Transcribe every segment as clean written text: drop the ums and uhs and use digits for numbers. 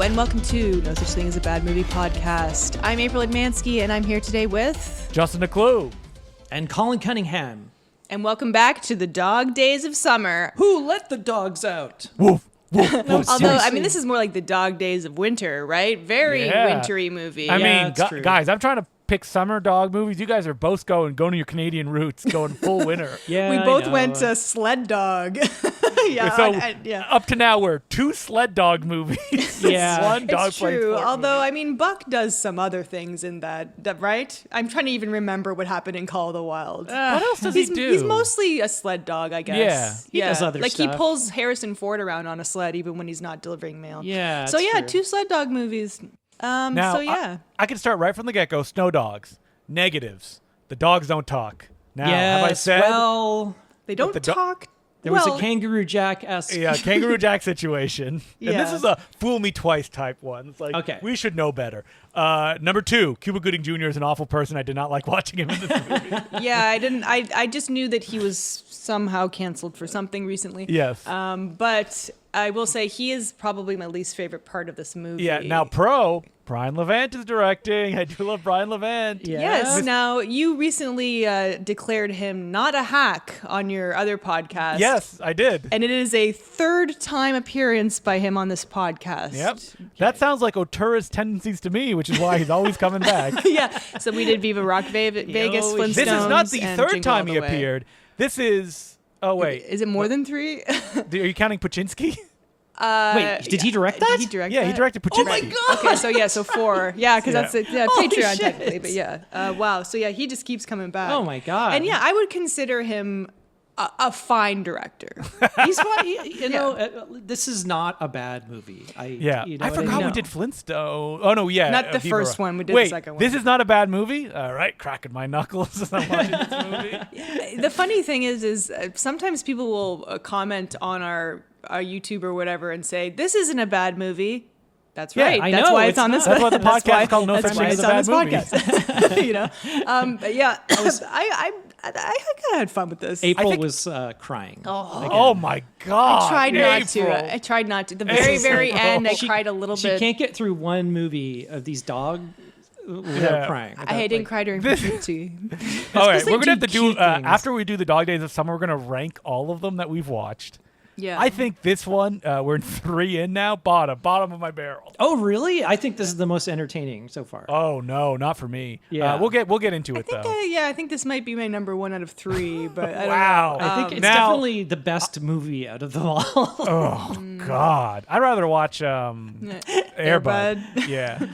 and welcome to No Such Thing as a Bad Movie podcast. I'm April Admansky, and I'm here today with... Justin McClue. And Colin Cunningham. And welcome back to the dog days of summer. Who let the dogs out? Woof. Although, I mean, this is more like the dog days of winter, right? Very wintry movie. I Yeah, mean, that's true. guys, I'm trying to pick summer dog movies. You guys are both going to your Canadian roots, going full winter. Yeah, We I both know. went to Sled Dog. Up to now, we're 2 sled dog movies. Yeah. One dog It's playing true. sport Although, movie. I mean, Buck does some other things in that, right? I'm trying to even remember what happened in Call of the Wild. What else does he do? He's mostly a sled dog, I guess. Yeah. He does other Like he stuff. pulls Harrison Ford around on a sled even when he's not delivering mail. Yeah, So it's yeah, true. 2 sled dog movies. Now, So yeah. I can start right from the get-go. Snow dogs. Negatives. The dogs don't talk. Now, have I Yes, said? well, They don't the do- talk. there was a Kangaroo Jack-esque. Yeah, Kangaroo Jack situation. And this Yeah. is a fool me twice type one. It's like, Okay. we should know better. Number 2, Cuba Gooding Jr. is an awful person. I did not like watching him in this movie. Yeah, I didn't. I just knew that he was somehow canceled for something recently. Yes. But I will say he is probably my least favorite part of this movie. Yeah, now Brian Levant is directing. I do love Brian Levant. Yeah. Yes. Now you recently declared him not a hack on your other podcast. Yes, I did. And it is a 3rd time appearance by him on this podcast. Yep. That sounds like Otura's tendencies to me, which is why he's always coming back. Yeah. So we did Viva Rock Vegas, Flintstones. This is not the and 3rd Jingle All time the he Way. appeared. This is... Oh, wait. Is it more than 3? Are you counting Pachinski? Wait, did he direct that? Did he direct Yeah, that? he directed Pachinski. Oh my God! Okay, so 4. Yeah, because Yeah. that's it. Yeah, Holy Patreon shit. technically, but yeah. Wow. So yeah, he just keeps coming back. Oh my God. And yeah, I would consider him a fine director. He's fine. You know, this is not a bad movie. Yeah. You know I what forgot mean? we did Flintstone. Oh, no, yeah. Not the Viva first Rock. one. We did Wait, the second one. this is not a bad movie? All right, cracking my knuckles as I'm watching this movie. The funny thing is sometimes people will comment on our YouTube or whatever and say, this isn't a bad movie. That's Yeah, right. I That's know, why it's it's on this. That's why the that's podcast why- is called No that's Such why Thing as it's a on Bad this Movie. podcast. You know, but yeah, I kind of had fun with this. April was crying. Oh, my God. I tried not April. to. I tried not to. The very, very end, I cried a little She bit. can't get through one movie of these dogs without Yeah. crying. I didn't cry during Pachinki. All right, It's we're like going to have to do do, cute things. after we do the Dog Days of Summer, we're going to rank all of them that we've watched. Yeah. I think this one, we're 3 in now, bottom of my barrel. Oh, really? I think this is the most entertaining so far. Oh, no, not for me. Yeah. We'll get into it, though. I think this might be my number 1 out of 3, but I don't Wow. know. I think it's now- definitely the best movie out of them all. Oh, God. I'd rather watch Air Bud. Yeah.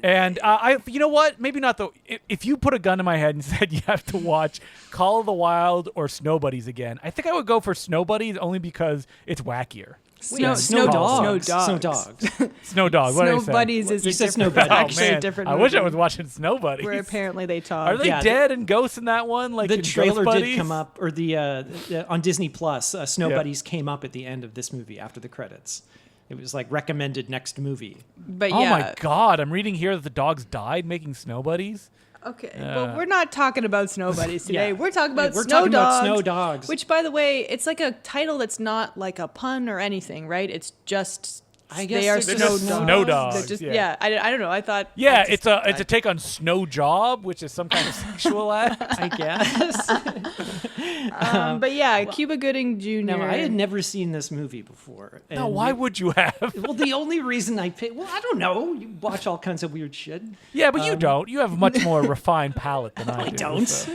And you know what? Maybe not the. If you put a gun to my head and said you have to watch Call of the Wild or Snow Buddies again, I think I would go for Snow Buddies only because it's wackier. Snow dogs. Snow Snow dogs. dogs. Snow Dog. What did I Snow say? Buddies is You a said different, Snow Buddies. actually Oh, a man. different I movie wish I was watching Snow Buddies. where apparently they talk. Are they Yeah, dead and ghosts in that one? Like The in trailer Ghost did Buddies? come up, or the on Disney Plus, Snow Yeah. Buddies came up at the end of this movie after the credits. It was like recommended next movie. But Oh yeah. my God! I'm reading here that the dogs died making Snow Buddies. Okay, well, we're not talking about Snow Buddies today. Yeah. We're talking about We're Snow talking Dogs. about Snow Dogs. Which, by the way, it's like a title that's not like a pun or anything, right? It's just I guess they are they're snow just dogs. snow dogs, They're just, yeah. I don't know. I thought. Yeah, it's a take on Snow Job, which is some kind of sexual act. I guess. But yeah, Cuba Gooding Jr. No, I had never seen this movie before. No, and why would you have? Well, the only reason I picked, well, I don't know. You watch all kinds of weird shit. Yeah, but you don't. You have a much more refined palate than I do. I don't. so.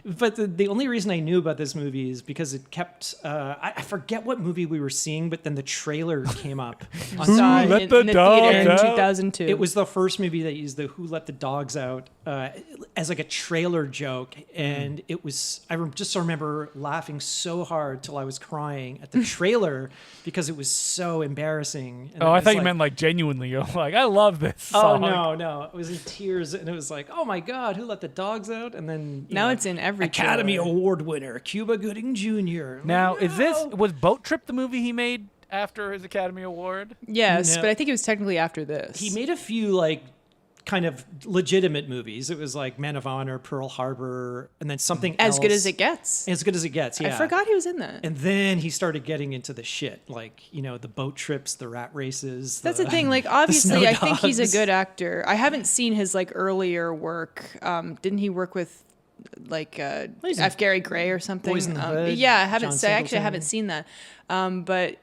But the only reason I knew about this movie is because it kept, I forget what movie we were seeing, but then the trailer came up. on saw Let it the in the dogs theater in out. 2002. It was the first movie that used the "Who Let the Dogs Out" as like a trailer joke, and it was. Just remember laughing so hard till I was crying at the trailer because it was so embarrassing. And Oh, it I was thought you like- meant like genuinely. You're like, I love this Oh song. no! It was in tears, and it was like, "Oh my God, who let the dogs out?" And then Now it's in every Academy trailer. Award winner Cuba Gooding Jr. Now, Like, is this no. was Boat Trip the movie he made after his Academy Award? Yes, No. but I think it was technically after this. He made a few like kind of legitimate movies. It was like Men of Honor, Pearl Harbor, and then something As else. Good as It Gets. As Good as It Gets, yeah. I forgot he was in that. And then he started getting into the shit, like, the boat trips, the rat races. That's the thing. Like, obviously, snow I think he's a dogs. good actor. I haven't seen his like earlier work. Didn't he work with like F. Gary Gray or something? Boys in the Hood, Yeah, I haven't. John I actually Singleton. haven't seen that. But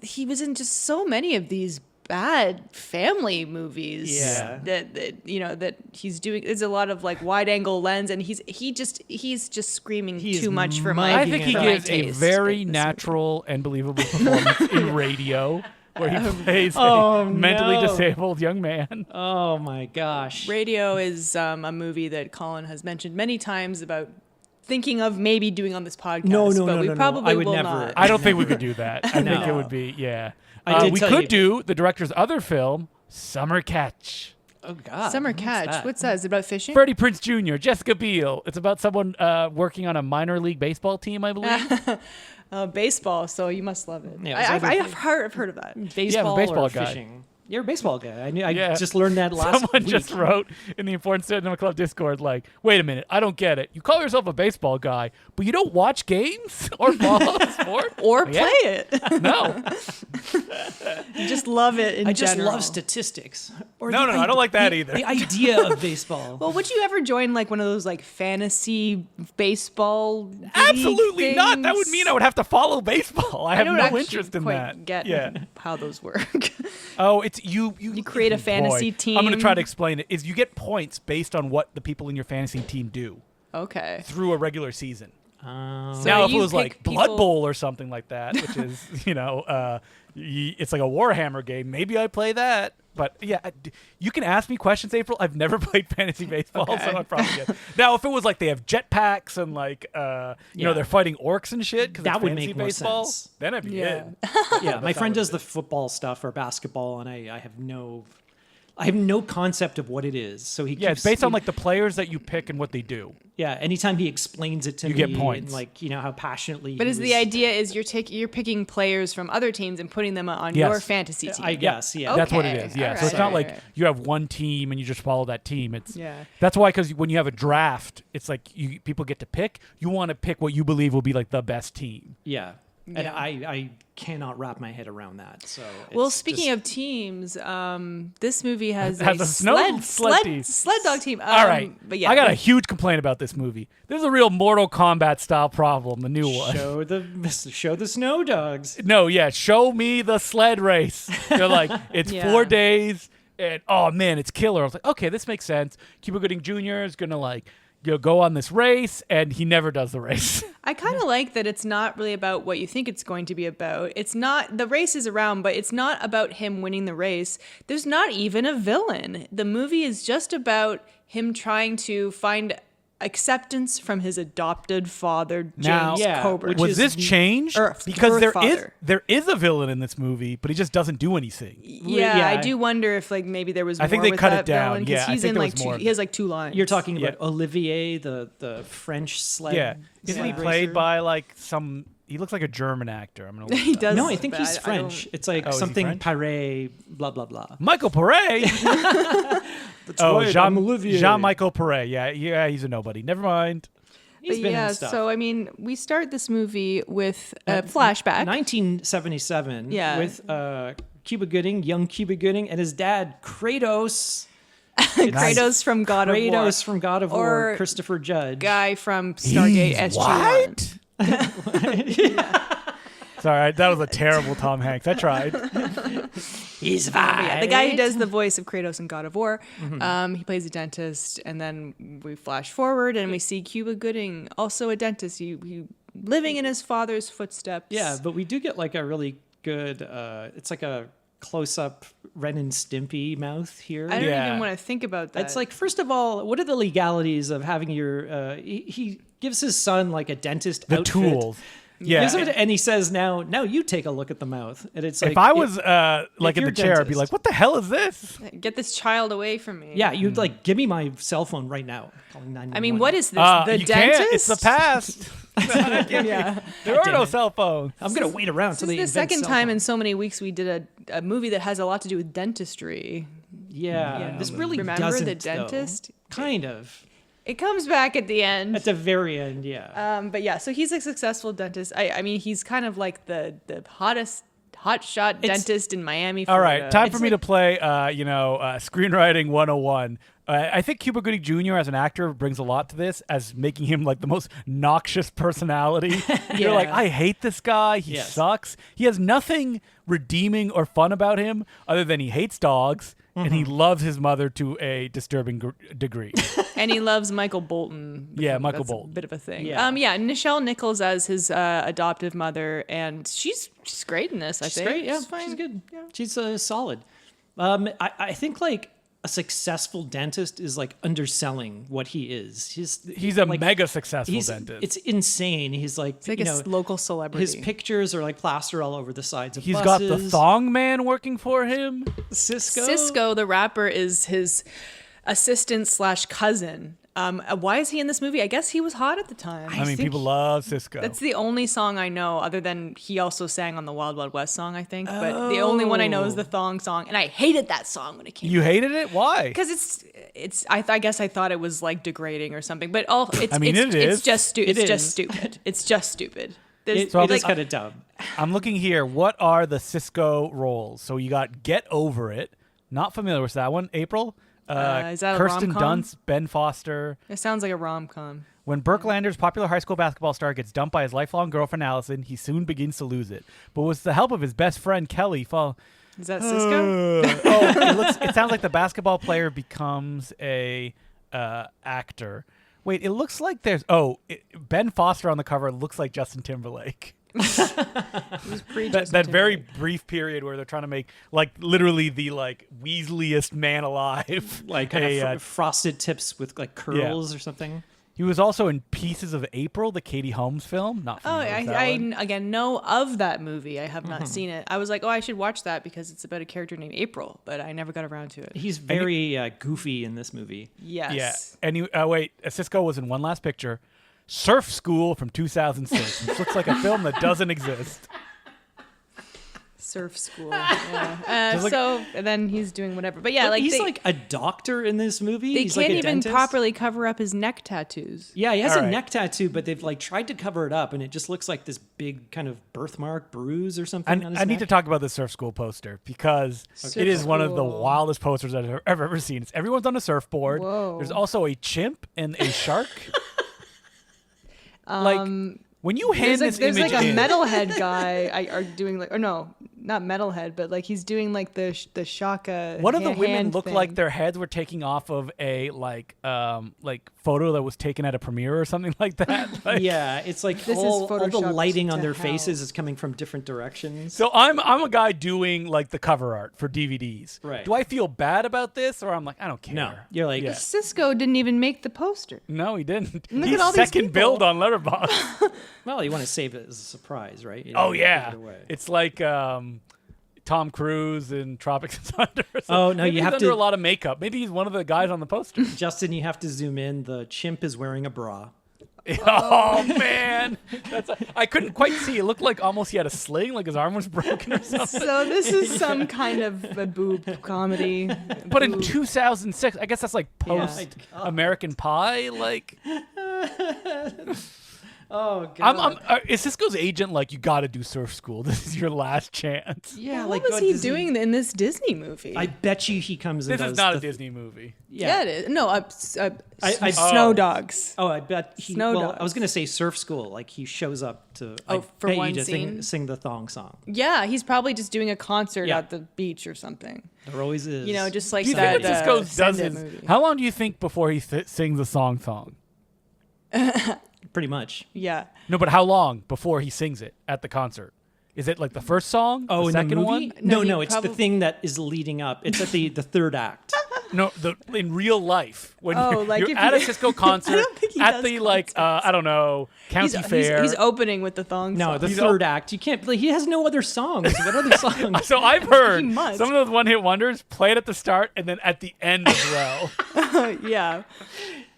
he was in just so many of these bad family movies. Yeah. That he's doing. There's a lot of like wide angle lens, and he's just screaming He is too much for mugging my. I think he for my gives a taste very in this natural and believable performance in Radio, where he plays Oh, a mentally no. disabled young man. Oh my gosh. Radio is a movie that Colin has mentioned many times about thinking of maybe doing on this podcast. No, but we no. probably I would will never. not. I don't think we could do that. I think it No. would be, yeah. I did We tell could you- do the director's other film, Summer Catch. Oh God. Summer Catch. What's that? Is it about fishing? Freddie Prinze Jr., Jessica Biel. It's about someone working on a minor league baseball team, I believe. Baseball. So you must love it. Yeah, it's I've heard of that. Baseball, baseball or guy. fishing? You're a baseball guy. I Yeah. just learned that last Someone week. just wrote in the Important Cinema Club Discord, like, wait a minute, I don't get it. You call yourself a baseball guy, but you don't watch games or follow sport? Or Yeah. play it. No. You just love it in I just general. love statistics. Or No, I don't like that either. The idea of baseball. Well, would you ever join like one of those like fantasy baseball? league Absolutely not. That would things? mean I would have to follow baseball. I have don't no actually interest in quite that. Get Yeah. how those work. Oh, it's you create a fantasy boy, I'm going to team. try to explain it. Is you get points based on what the people in your fantasy team do Okay. through a regular season. So Now, if it you was like pick Blood people- Bowl or something like that, which is, it's like a Warhammer game, maybe I play that. But yeah, you can ask me questions, April. I've never played fantasy baseball, Okay. so I probably get. Now, if it was like they have jetpacks and like, they're fighting orcs and shit, because That would fantasy make more baseball, sense. then I'd be Yeah. in. Yeah, my friend does the football stuff or basketball, and I have no concept of what it is. So he Yeah, it's keeps- based on like the players that you pick and what they do. yeah. Anytime he explains it to You me, get points. and like how passionately. But he is was, the idea is you're picking players from other teams and putting them on Yes. your fantasy team? I guess, yeah. That's what Okay, it is. Yeah, all so it's right, not all like right. you have one team and you just follow that team. It's Yeah. That's why, because when you have a draft, it's like people get to pick. You want to pick what you believe will be like the best team. Yeah. And Yeah. I cannot wrap my head around that. So Well, speaking of teams, this movie has Has a snow sled team. sled dog team. All right, but yeah, I got a huge complaint about this movie. This is a real Mortal Kombat style problem. The new one. show the snow dogs. No, yeah, show me the sled race. They're like, it's Yeah. 4 days, and oh man, it's killer. I was like, okay, this makes sense. Cuba Gooding Jr. is gonna like go on this race, and he never does the race. I kind of like that it's not really about what you think it's going to be about. It's not, the race is around, but it's not about him winning the race. There's not even a villain. The movie is just about him trying to find acceptance from his adopted father, Now, James yeah, Coburn. which Was is this changed? or Because her there father. is a villain in this movie, but he just doesn't do anything. Yeah, Yeah. I do wonder if like maybe there was more I think they with cut that it down. villain, 'cause Yeah, I he's think in there like was more. he has like 2 lines. You're talking Yeah. about Olivier, the French sled. Yeah, isn't he sled played racer? by like some? He looks like a German actor. I'm gonna. Look He it up. does. No, I think but he's I French. don't- It's like Oh, is he something French? Paré, blah blah blah. Michael Pare. Oh, right, I'm Olivier. Jean-Michael Pare. Yeah, he's a nobody. Never mind. He's But been yeah, in stuff. so I mean, we start this movie with a flashback. 1977. Yeah. With Cuba Gooding, young Cuba Gooding, and his dad Kratos. Kratos from God of War. Kratos from God of War. Or Christopher Judge. Guy from Stargate SG-1. Sorry, that was a terrible Tom Hanks. I tried. He's Yeah, the guy who does the voice of Kratos in God of War. Mm-hmm. He plays a dentist, and then we flash forward and we see Cuba Gooding, also a dentist. He living in his father's footsteps. Yeah, but we do get like a really good. It's like a close-up Ren and Stimpy mouth here. I don't Yeah. even want to think about that. It's like, first of all, what are the legalities of having your? He gives his son like a dentist The outfit. tools. Yeah. Gives him and he says, now you take a look at the mouth. And it's like, if I was like in you're the chair, I'd be dentist. like, what the hell is this? Get this child away from me. yeah, you'd like, give me my cell phone right now. Calling 911. I mean, what is this? The You dentist? can't. It's the past. Yeah. There are damn no it. cell phones. I'm going to wait around This till is they the second time in phones. so many weeks we did a movie that has a lot to do with dentistry. Yeah, this really Remember doesn't, the though. dentist? Kind of. It comes back at the end. At the very end, yeah. But yeah, so he's a successful dentist. I mean, he's kind of like the hotshot dentist in Miami. All Florida. right, time for me to play, screenwriting 101. I think Cuba Gooding Jr. as an actor brings a lot to this, as making him like the most noxious personality. You're like, I hate this guy. He sucks. He has nothing redeeming or fun about him other than he hates dogs and he loves his mother to a disturbing degree. And he loves Michael Bolton. Yeah, Michael That's Bolton. A bit of a thing. Yeah. Nichelle Nichols as his adoptive mother, and she's great in this. I think. Great, yeah, She's fine. she's good. Yeah. She's solid. I think like a successful dentist is like underselling what he is. He's a like, mega successful dentist. It's insane. He's like, It's like a local celebrity. his pictures are like plastered all over the sides of He's buses. got the Thong Man working for him. Cisco. the rapper, is his assistant / cousin. Why is he in this movie? I guess he was hot at the time. I mean, think people love Cisco. That's the only song I know, other than he also sang on the Wild Wild West song, I think. But the only one I know is the Thong Song, and I hated that song when it came. You hated it? Why? Because it's. I guess I thought it was like degrading or something. But I mean, it is. It's just It it's just is. stupid. It's just stupid. There's, It So is like- kind of dumb. I'm looking here. What are the Cisco roles? So you got Get Over It. Not familiar with that one. April. Is that a Kirsten rom-com? Dunst, Ben Foster. It sounds like a rom-com. When Burke Lander's popular high school basketball star gets dumped by his lifelong girlfriend Allison, he soon begins to lose it. But with the help of his best friend Kelly, Is that Cisco? it sounds like the basketball player becomes a actor. Wait, it looks like Ben Foster on the cover looks like Justin Timberlake. It was pre That very brief period where they're trying to make like literally the like Weasleiest man alive, Like kind of frosted tips with like curls or something. He was also in Pieces of April, the Katie Holmes film. Not Oh, familiar with that I one. again know of that movie. I have not seen it. I was like, I should watch that because it's about a character named April, but I never got around to it. He's very goofy in this movie. Yes. Yeah, and Cisco was in one last picture, Surf School from 2006. Which looks like a film that doesn't exist. Surf school. Yeah. Just like- So and then he's doing whatever. But yeah, But like he's they, like a doctor in this movie. they He's can't like a even dentist. properly cover up his neck tattoos. Yeah, he has All a right. neck tattoo, but they've like tried to cover it up, and it just looks like this big kind of birthmark bruise or something. on his I need neck. to talk about the Surf School poster because it is one of the School. wildest posters I've ever seen. Everyone's on a surfboard. Whoa. There's also a chimp and a shark. When you hand There's this like image a in, metalhead guy are doing like, or no, not metalhead, but like he's doing like the shaka. one of the women hand looked thing. like their heads were taking off of a like photo that was taken at a premiere or something like that. Like, Yeah, it's like This is all the photoshopped lighting on to their hell. faces is coming from different directions. So I'm a guy doing like the cover art for DVDs. Right. Do I feel bad about this, or I'm like I don't care? No, you're like, Yeah. Cisco didn't even make the poster. No, he didn't. Look He's at all these second people. build on Letterboxd. well, you want to save it as a surprise, right? You Oh don't wanna yeah, give it away. it's like Tom Cruise in Tropics of Thunder. or something. Oh, no, Maybe you he's have under to- a lot of makeup. Maybe he's one of the guys on the poster. Justin, you have to zoom in. The chimp is wearing a bra. Oh man, I couldn't quite see. It looked like almost he had a sling, like his arm was broken or something. So this is some kind of a boob comedy. But in 2006, I guess that's like post Yeah. American Pie. Like, Oh god. is Cisco's agent like, you got to do Surf School? This is your last chance. yeah, What like was he Disney- doing in this Disney movie? I bet you he comes and This does is not a the- Disney movie. yeah, it is. No, I- Snow Oh. Dogs. Oh, I bet he. Snow well, Dogs. I was gonna say Surf School. Like he shows up to. Oh, I for pay one you to scene? sing the Thong Song. Yeah, he's probably just doing a concert Yeah. at the beach or something. There always is. You know, just like Do you that think what Cisco Send does It is, movie. how long do you think before he sings the song? pretty much. Yeah. No, but how long before he sings it at the concert? Is it like the first song? Oh, the in second the movie? one? No, No, he it's the probably- thing that is leading up. It's at the third act. No, in real life when like you're if at you- a Cisco concert don't think he at does the I don't know, county fair. He's opening with the Thong Song. No, the third act. You can't play. He has no other songs. What other songs? So I've heard He must. some of those one-hit wonders played at the start and then at the end as well. Yeah.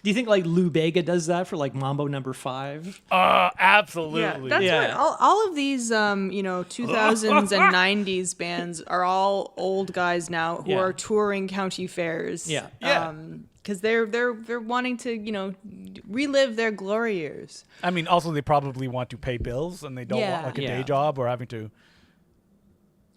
Do you think like Lou Bega does that for like Mambo Number 5? Absolutely. Yeah, that's what all of these 2000s and 90s bands are all old guys now who Yeah. are touring county fairs. Yeah. Yeah. Because they're wanting to relive their glory years. I mean, also they probably want to pay bills and they don't Yeah. want like a Yeah. day job or having to.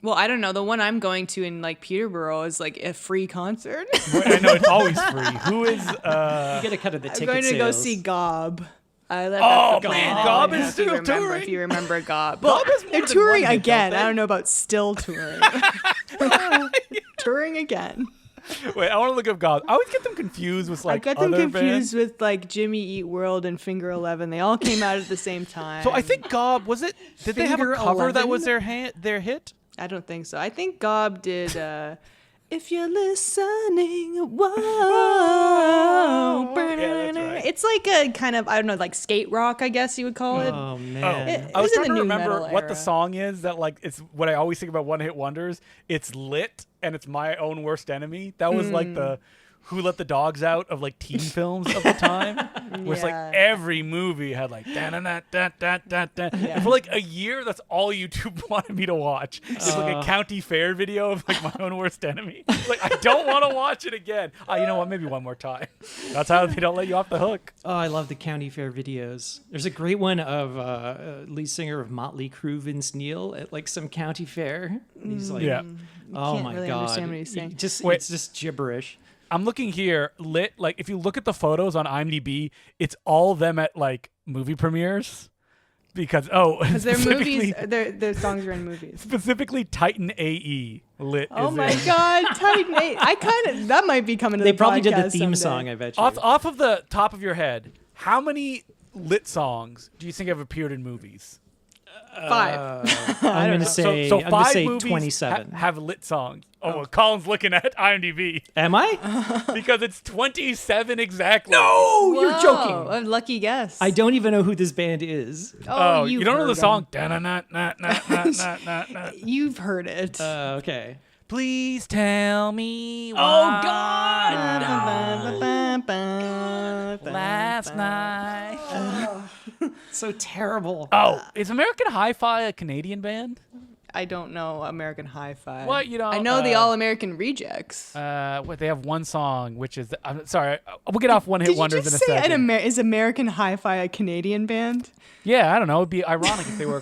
Well, I don't know. The one I'm going to in like Peterborough is like a free concert. I know it's always free. Who is? You get a cut of the I'm ticket going to go sales. see Gob. I left Oh, that for man, Gob. Gob I is don't know still if you remember, touring. If you remember Gob. Gob has more They're than touring one hit, again. don't they? I don't know about still touring. Touring again. Wait, I want to look up God. I always get them confused with like I got them other confused bands. with like Jimmy Eat World and Finger 11. They all came out at the same time. So I think Gob was it? Did they have a Finger cover that 11? was their hit? I don't think so. I think Gob did. If you're listening, whoa. Yeah, that's right. It's like a kind of, I don't know, like skate rock, I guess you would call it. Oh Oh, man. It I was was in trying the to nu remember metal what the era. song is that like it's what I always think about one hit wonders. It's Lit and it's My Own Worst Enemy. That was like the Who Let the Dogs Out of like teen films of the time. Where it's like Yeah. every movie had like da da da da da da da. And for like a year, that's all YouTube wanted me to watch. It's like a county fair video of like My Own Worst Enemy. Like I don't want to watch it again. You know what? Maybe one more time. That's how they don't let you off the hook. Oh, I love the county fair videos. There's a great one of lead singer of Motley Crue, Vince Neil, at like some county fair. And he's like, Yeah. oh can't my really god, understand what he's saying. Wait. It's just gibberish. I'm looking here, Lit, like if you look at the photos on IMDb, it's all them at like movie premieres. Because Because their specifically- movies, their songs are in movies. specifically Titan AE Lit Oh is my in. God, Titan 8. I kind of, that might be coming to They the probably did the podcast theme someday. song, I bet you. Off of the top of your head, how many Lit songs do you think have appeared in movies? 5. I'm going to say, so I'm gonna five say movies 27. have Lit songs. Oh, well, Colin's looking at IMDb Am I? because it's 27 exactly. No, you're Whoa, joking. A lucky guess. I don't even know who this band is. Oh, you you've don't know heard the song? 'em. You've heard it. Okay. Please tell me. Oh, why God. Last night. So terrible. Oh, is American Hi-Fi a Canadian band? I don't know American Hi-Fi. What, you know, I know the All American Rejects. What they have one song, which is I'm sorry, we'll get off one hit Did you wonders just in a say second. is American Hi-Fi a Canadian band? Yeah, I don't know. It'd be ironic if they were.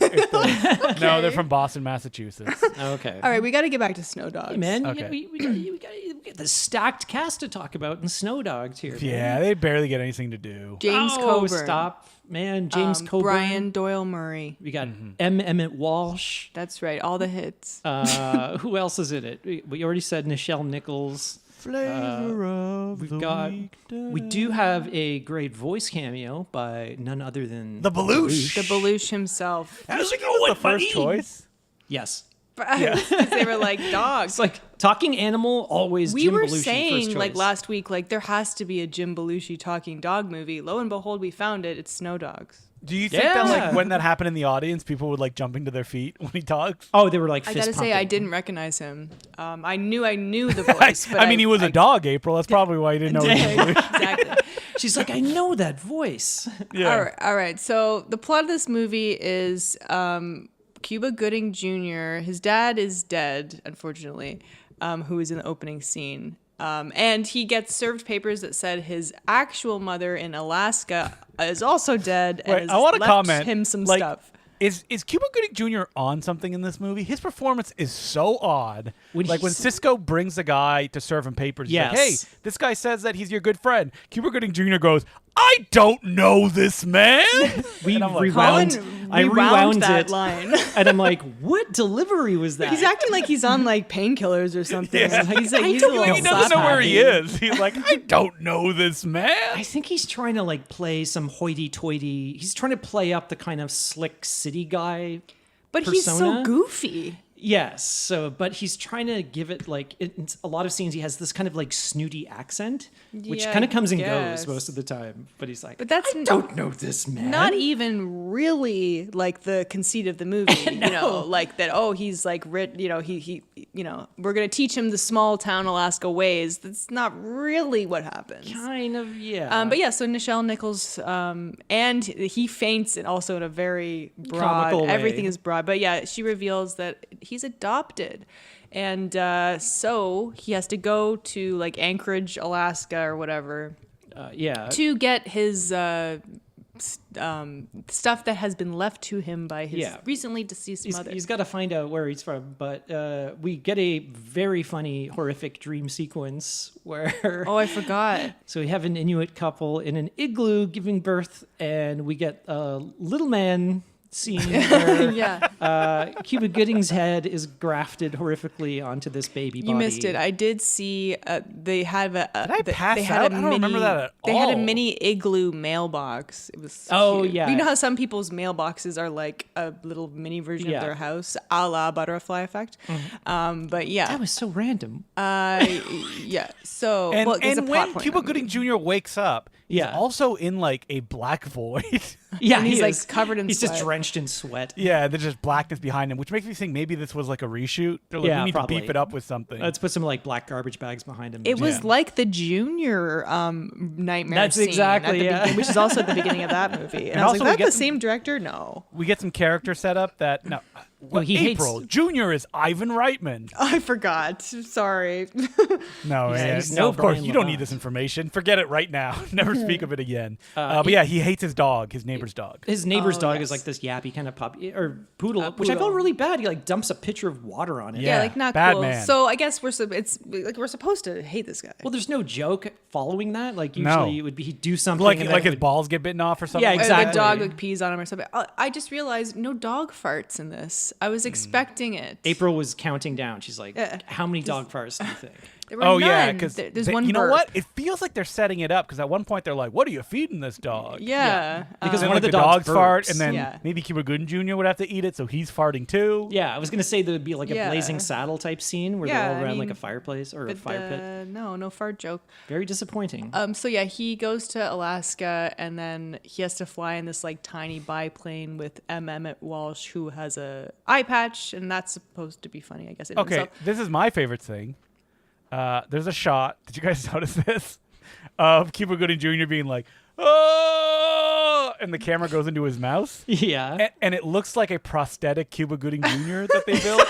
No, they're from Boston, Massachusetts. Okay. All right, we got to get back to Snow Dogs. Hey, man, Okay. we got the stacked cast to talk about in Snow Dogs here. Yeah, they barely get anything to do. James oh, Coburn. stop. Man, James Coburn. Brian Doyle Murray. We got M. Emmett Walsh. That's right, all the hits. Who else is in it? We already said Nichelle Nichols. Flavor of We've the got. weekday. We do have a great voice cameo by none other than The Belush. The Belush himself. How's it going, the first choice? Yes. Because they were like dogs. It's like talking animal, always We Jim were Belushi first saying like choice. last week, like there has to be a Jim Belushi talking dog movie. Lo and behold, we found it. It's Snow Dogs. Do you think that Yeah. like when that happened in the audience, people would like jumping to their feet when he talks? Oh, they were like I fist gotta say, I pumping. didn't recognize him. I knew the voice. But I mean, he was a dog, April. That's probably why you didn't know. He was Exactly. She's like, I know that voice. yeah. All right. So the plot of this movie is Cuba Gooding Jr. His dad is dead, unfortunately, who is in the opening scene. And he gets served papers that said his actual mother in Alaska is also dead. And Wait, has I want to left comment. him some like, stuff. Is Cuba Gooding Jr. on something in this movie? His performance is so odd. When When he's- Cisco brings the guy to serve him papers, he's like, hey, Yes. this guy says that he's your good friend. Cuba Gooding Jr. goes, I don't know this man. We And I'm like, rewound. Colin I rewound rewound that it, line. and I'm like, what delivery was that? He's acting like he's on like painkillers or something. Yeah. He's like, I he's don't a little know. He doesn't know where he happy. is. He's like, I don't know this man. I think he's trying to like play some hoity-toity. He's trying to play up the kind of slick city guy. But he's so persona. goofy. Yes. So, but he's trying to give it like in a lot of scenes. He has this kind of like snooty accent, which Yeah, kind of comes and guess. goes most of the time. But he's like, But that's I don't know this man. not even really like the conceit of the movie. You know, like that. Oh, he's like you know, he you know, we're gonna teach him the small town Alaska ways. That's not really what happens. Kind of, yeah. But yeah, so Nichelle Nichols, and he faints, and also in a very broad. Comical way. Everything is broad, but yeah, she reveals that he's adopted, and so he has to go to like Anchorage, Alaska, or whatever, yeah. to get his stuff that has been left to him by his recently deceased mother. He's got to find out where he's from, but we get a very funny, horrific dream sequence where... Oh, I forgot. So we have an Inuit couple in an igloo giving birth, and we get a little man scene where Cuba Gooding's head is grafted horrifically onto this baby body. You missed it. I did see they had a. Did I pass they had out? a I don't remember that at They had a all. mini igloo mailbox. It was cute. Yeah. You know how some people's mailboxes are like a little mini version of their house, a la Butterfly Effect. But yeah, That was so random. yeah. So And, well, there's a and plot when point Cuba in the Gooding movie. Jr. wakes up, he's Yeah. also in like a black void. Yeah, And he's he like is. covered in He's sweat. just drenched in sweat. Yeah, there's just blackness behind him, which makes me think maybe this was like a reshoot. They're like, Yeah, we need probably. to beef it up with something. Let's put some like black garbage bags behind him. It was Yeah. like the Junior nightmare That's scene exactly, at the yeah. beginning, which is also at the beginning of that movie. And I was also like, we that's get the same director? No. we get some character setup that no. Well, he hates- April Jr. is Ivan Reitman. I forgot. Sorry. No, Yeah, man. he's No, no of course, Brian you don't Lamont. need this information. Forget it right now. Never speak of it again. But yeah, he hates his dog, his neighbor's dog. His neighbor's Oh, dog yes. is like this yappy kind of puppy or poodle, which I poodle. felt really bad. He like dumps a pitcher of water on it. Yeah. Yeah, like not bad cool. man. So I guess it's like we're supposed to hate this guy. Well, there's no joke following that. Like usually No. it would be he'd do something Like and like then his balls get bitten off or something. Yeah, Or exactly. the dog like pees on him or something. I just realized no dog farts in this. I Hmm. was expecting it. April was counting down. She's like, Yeah. "How many dog farts do you think?" There were Oh yeah, none. because There's one. you know burp. what? It feels like they're setting it up because at one point they're like, "What are you feeding this dog?" Yeah. Because And then, one like, of the dogs dogs fart, burps. and then Yeah. maybe Cuba Gooding Jr. would have to eat it, so he's farting too. Yeah, I was gonna say there'd be like a Yeah. blazing saddle type scene where Yeah, they're all I around like mean, a fireplace or a But fire pit. no fart joke. Very disappointing. So yeah, he goes to Alaska and then he has to fly in this like tiny biplane with M. Emmett Walsh, who has a eye patch, and that's supposed to be funny, I guess. in Okay, itself. this is my favorite thing. There's a shot. Did you guys notice this? Of Cuba Gooding Jr. being like, "Oh!" and the camera goes into his mouth, Yeah. and it looks like a prosthetic Cuba Gooding Jr. that they built.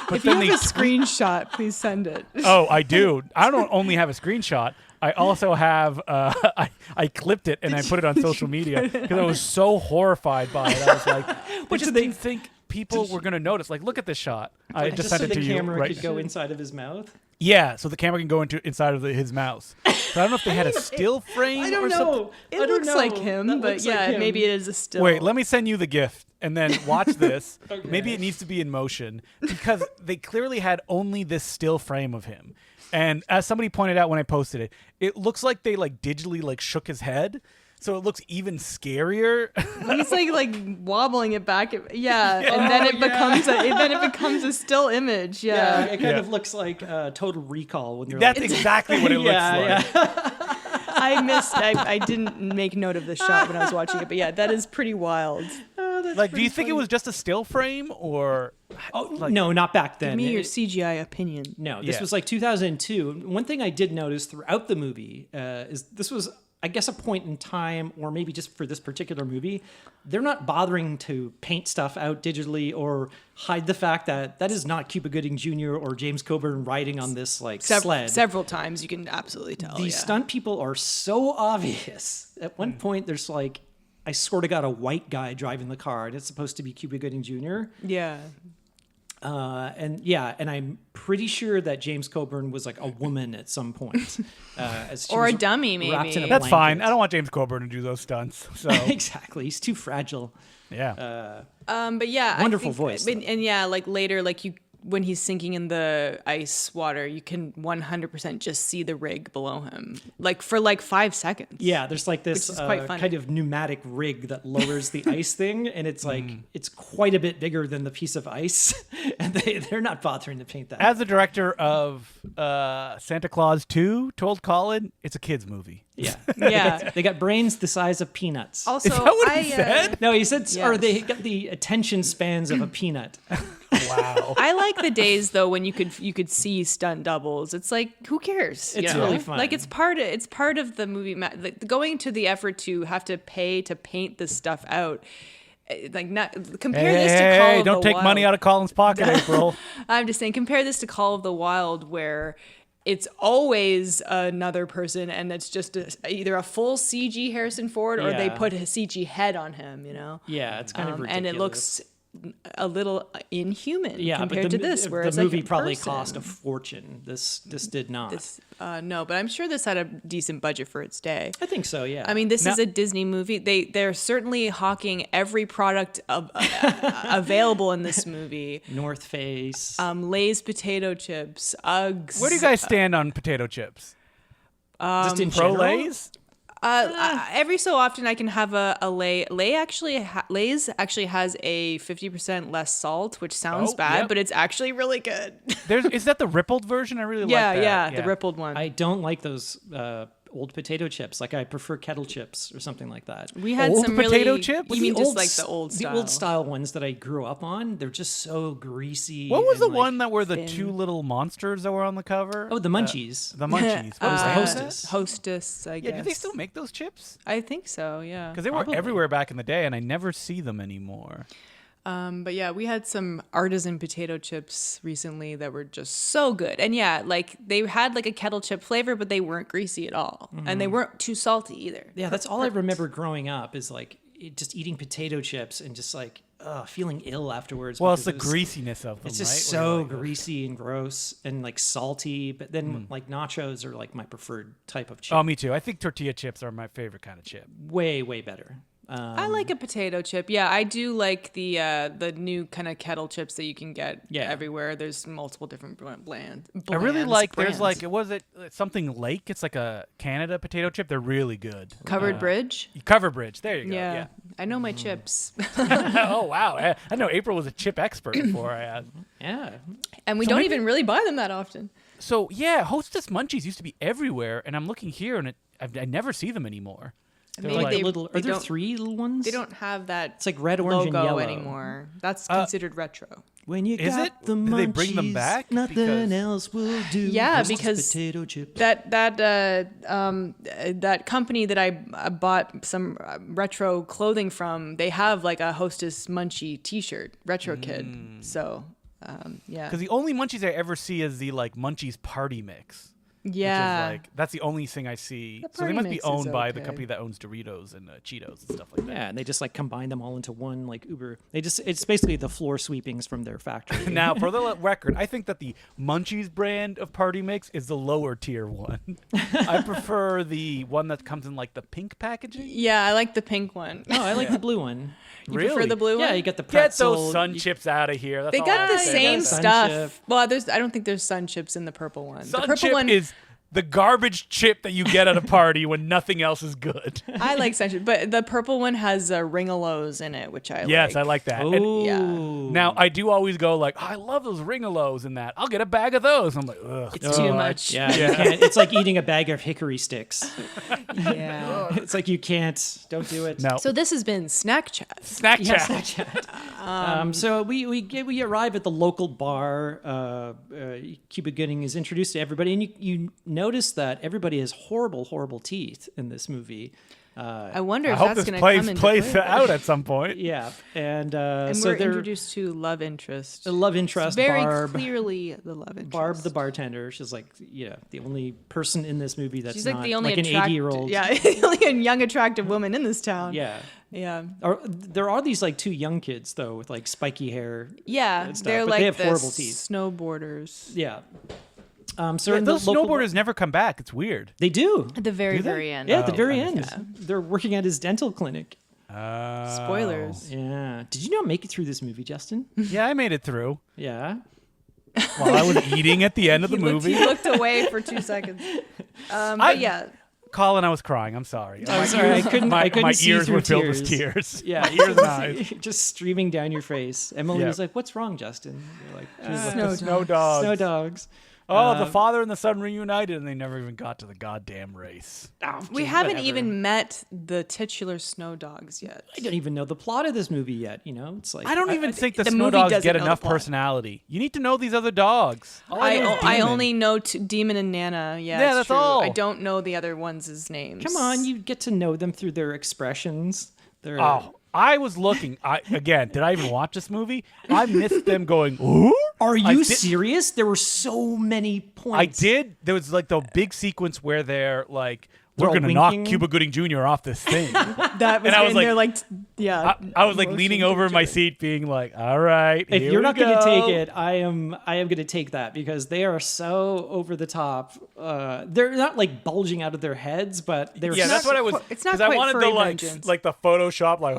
But If you then have they a screenshot, please send it. Oh, I do. I don't only have a screenshot. I also have. I clipped it and I put it on social media because I was so horrified by it. I was like, "I just didn't think people were gonna notice." Like, look at this shot. I just sent so it to the you. camera Right? could go inside of his mouth. Yeah, so the camera can go inside of his mouth. So I don't know if they had a still frame. I don't or know. something. It I don't looks know. like him, That but looks like yeah, him. maybe it is a still. Wait, let me send you the GIF and then watch this. Okay. Maybe it needs to be in motion because they clearly had only this still frame of him. And as somebody pointed out when I posted it, it looks like they like digitally like shook his head. So it looks even scarier. He's like wobbling it back. Yeah, and then it becomes a still image. Yeah, Yeah. it kind of looks like Total Recall when you're That's like, exactly what it looks Yeah, like. I didn't make note of the shot when I was watching it, but yeah, that is pretty wild. Like, do you think it was just a still frame or? Oh, no, not back then. Give me your It- CGI opinion. No, this Yeah. was like 2002. One thing I did notice throughout the movie is this was, I guess, a point in time, or maybe just for this particular movie, they're not bothering to paint stuff out digitally or hide the fact that that is not Cuba Gooding Jr. or James Coburn riding on this like sled. Several times, you can absolutely tell. The yeah. stunt people are so obvious. At one point, there's like, I sort of got a white guy driving the car, and it's supposed to be Cuba Gooding Jr. Yeah. And I'm pretty sure that James Coburn was like a woman at some point, as she Or a was dummy, wrapped in maybe. a That's fine. blanket. I don't want James Coburn to do those stunts. So Exactly, he's too fragile. yeah. But yeah, Wonderful I think, voice, And yeah, like later, like when he's sinking in the ice water, you can 100% just see the rig below him, like for like 5 seconds. Yeah, there's like this Which is quite funny. kind of pneumatic rig that lowers the ice thing, and it's like it's quite a bit bigger than the piece of ice, and they're not bothering to paint that. As the director of Santa Claus 2 told Colin, it's a kids movie. Yeah, Yeah. they got brains the size of peanuts. Also, Is that what he said? No, he said, or Yes. they got the attention spans of a peanut. Wow. I like the days though when you could see stunt doubles. It's like, who cares? It's you know? really fun. Like it's part of the movie. Like, going to the effort to have to pay to paint this stuff out. Like, not compare this to Call of don't the take Wild. money out of Colin's pocket, April. I'm just saying, compare this to Call of the Wild, where it's always another person, and it's just either a full CG Harrison Ford or they Yeah. put a CG head on him. Yeah, it's kind of ridiculous. and it looks a little inhuman but compared to this. Whereas the movie like a probably person, cost a fortune. This did not. no, but I'm sure this had a decent budget for its day. I think so. Yeah. I mean, this Now- is a Disney movie. They're certainly hawking every product available in this movie. North Face. Lay's potato chips, Uggs. Where do you guys stand on potato chips? Just in Pro general? Lays? Every so often I can have a Lay. Lay's actually has a 50% less salt, which sounds Oh, bad, yep. but it's actually really good. Is that the rippled version? I really yeah, like that. the rippled one. I don't like those old potato chips. Like, I prefer kettle chips or something like that. We had Old some potato really, chips? You mean The just old like s- the old style? The old style ones that I grew up on, they're just so greasy. What was and, the one that were the thin. two little monsters that were on the cover? Oh, the Munchies. The Munchies. What was the that? Hostess? Hostess, I guess. Yeah, do they still make those chips? I think so, yeah. Because they were Probably. everywhere back in the day, and I never see them anymore. But yeah, we had some artisan potato chips recently that were just so good. And yeah, like they had like a kettle chip flavor, but they weren't greasy at all. And they weren't too salty either. Yeah, that's all I remember growing up is like just eating potato chips and just like feeling ill afterwards. Well, it's the because it was- greasiness of them, It's just right? Where so you're like, greasy and gross and like salty. But then like nachos are like my preferred type of chip. Oh, me too. I think tortilla chips are my favorite kind of chip. Way, way better. I like a potato chip. Yeah, I do like the new kind of kettle chips that you can get everywhere. There's multiple different brands. I really like. brands. There's like, was it something Lake? It's like a Canada potato chip. They're really good. Covered Bridge. Cover Bridge. There you go. Yeah. Yeah. I know my chips. Oh wow. I know April was a chip expert before I asked. Yeah. And we So don't maybe- even really buy them that often. So yeah, Hostess Munchies used to be everywhere, and I'm looking here, and I never see them anymore. They're Maybe Like they- the little. they Are there don't- 3 little ones? They don't have that It's like red, orange, and logo yellow anymore. That's considered retro. When you Is got it? the Do they bring them munchies, back? Nothing Because- else will do. Yeah, Hostess because potato chips. that company that I bought some retro clothing from, they have like a Hostess Munchie T-shirt, Retro Kid. So, yeah, Because the only Munchies I ever see is the like Munchies Party Mix. yeah. Which is like, that's the only thing I see. The So they Party must be Mix is owned by the okay. company that owns Doritos and Cheetos and stuff like that. Yeah, and they just like combine them all into one like Uber. It's basically the floor sweepings from their factory. Now, for the record, I think that the Munchies brand of Party Mix is the lower tier one. I prefer the one that comes in like the pink packaging. Yeah, I like the pink one. No, I like the blue one. You prefer the blue one? Yeah, you got the Get pretzel. those sun chips out of here. That's They all got I'm the saying. same Sun stuff. chip. Well, I don't think there's sun chips in the purple one. Sun the purple chip one is the garbage chip that you get at a party when nothing else is good. I like sun chip, but the purple one has Ringolos in it, which I Yes, like. I like that. And Ooh. now I do always go like, oh, I love those Ringolos and that. I'll get a bag of those. I'm like, ugh. It's too much. Yeah, you can't. It's like eating a bag of hickory sticks. Yeah. It's like you can't. Don't do it. No. So this has been Snack Chat. Snack Yeah, chat. Snapchat. So we arrive at the local bar. Cuba Gooding is introduced to everybody, and you notice that everybody has horrible teeth in this movie. I wonder I if hope that's this going to come into plays play. out at some point. Yeah, and And so we're they're introduced to love interest. the love interest. Very Barb, clearly the love interest. Barb the bartender. She's like the only person in this movie that's She's not like the only an 80-year-old. Yeah, the only young attractive woman in this town. Yeah. Yeah. There are these like 2 young kids though with like spiky hair. Yeah, and stuff, they're but like they have the horrible teeth. snowboarders. Yeah. So Yeah, in the those local snowboarders never come back. It's weird. they do. At the very, Do they? very end. Yeah, at the Oh, very I end. They're working at his dental clinic. Spoilers. Yeah. Did you not make it through this movie, Justin? Yeah, I made it through. Yeah. while I was eating at the end of the He movie. looked away for 2 seconds. But yeah. Colin, I was crying. I'm sorry. I'm sorry. I couldn't My see ears through were filled with tears. Yeah, My ears and eyes. just streaming down your face. Emily Yeah. was like, "What's wrong, Justin?" You're like, Snow dogs. "Snow dogs." Oh, the father and the son reunited, and they never even got to the goddamn race. Oh, We gee, haven't whatever. even met the titular snow dogs yet. I don't even know the plot of this movie yet. You know, it's like I don't even think the the snow movie dogs doesn't get know the enough plot. personality. You need to know these other dogs. All know is I Demon. only know Demon and Nana. Yeah, Yeah, it's that's true. all. I don't know the other ones' names. Come on, you get to know them through their expressions. Their Oh, I was looking. Again, did I even watch this movie? I missed them going, ooh? Are I you did- serious? There were so many points. I did. There was like the big sequence where they're like, They're we're all going to knock winking. Cuba Gooding Jr. off this thing. That was, And I was and like- they're like, yeah. I was like leaning over in my seat being like, all right, If here you're we not going to go. take it, I am going to take that because they are so over the top. They're not like bulging out of their heads, but they're Yeah, that's what I was. It's not 'cause I quite wanted furry the like, vengeance. like the Photoshop, like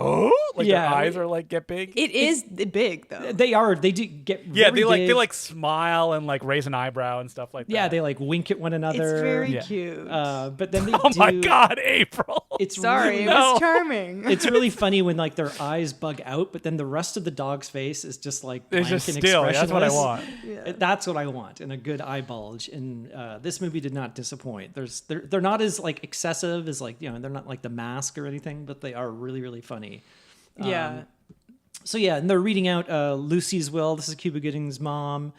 their Yeah. eyes are like get big. It is big though. They do get Yeah, very they big. like smile and like raise an eyebrow and stuff like that. Yeah, they like wink at one another. It's very Yeah. cute. But then they Oh do. my God, April! It's Sorry, really, it No. was charming. it's really funny when like their eyes bug out, but then the rest of the dog's face is just like It's blank just and still. That's what I expressionless. want. That's what I want in a good eye bulge, and this movie did not disappoint. They're not as like excessive as like they're not like The Mask or anything, but they are really really funny. Yeah. So yeah, and they're reading out Lucy's will. This is Cuba Gooding's mom.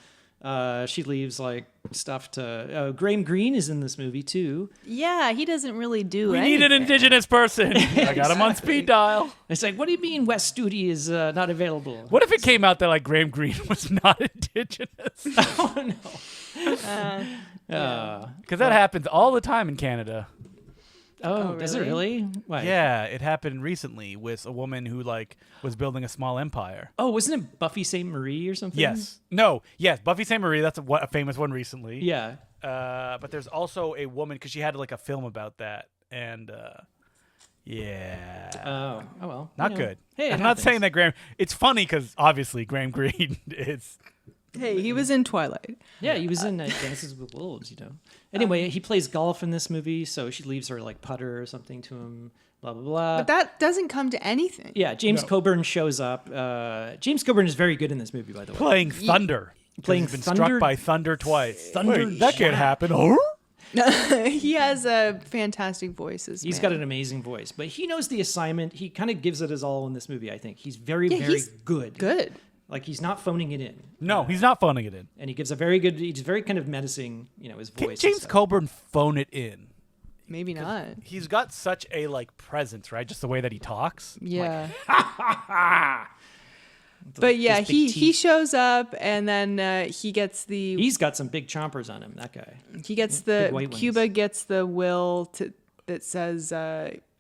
She leaves like stuff to Graham Greene is in this movie too. Yeah, he doesn't really do We anything. need an indigenous person. I got him on speed dial. It's like, what do you mean West Studi is not available? What if it came out that like Graham Greene was not indigenous? Oh no. Because that happens all the time in Canada. Oh, does it really? Why? Yeah, it happened recently with a woman who like was building a small empire. Oh, wasn't it Buffy St. Marie or something? Yes. No. Yes. Buffy St. Marie. That's a famous one recently. Yeah. But there's also a woman because she had like a film about that, and yeah, Oh well. not good. Hey, it I'm not happens. saying that Graham. It's funny because obviously Graham Greene is. Hey, he was in Twilight. Yeah, he was in Dances with Wolves, Anyway, he plays golf in this movie, so she leaves her like putter or something to him. Blah blah blah. But that doesn't come to anything. Yeah, James Coburn shows up. James Coburn is very good in this movie, by the way. Playing thunder. 'Cause Playing he's been thunder- struck by thunder twice. Thunder Wait, that can't Jack. happen. Oh? He has a fantastic voices. He's got an amazing voice, but he knows the assignment. He kind of gives it his all in this movie. I think he's very he's good. good. Like he's not phoning it in. No, he's not phoning it in. And he gives a very good. He's very kind of menacing. His Can voice. James Coburn phone it in? Maybe not. He's got such a like presence, right? Just the way that he talks. Yeah. But yeah, his big he teeth. shows up and then he gets the He's got some big chompers on him. That guy. he gets big the white ones. Cuba gets the will that says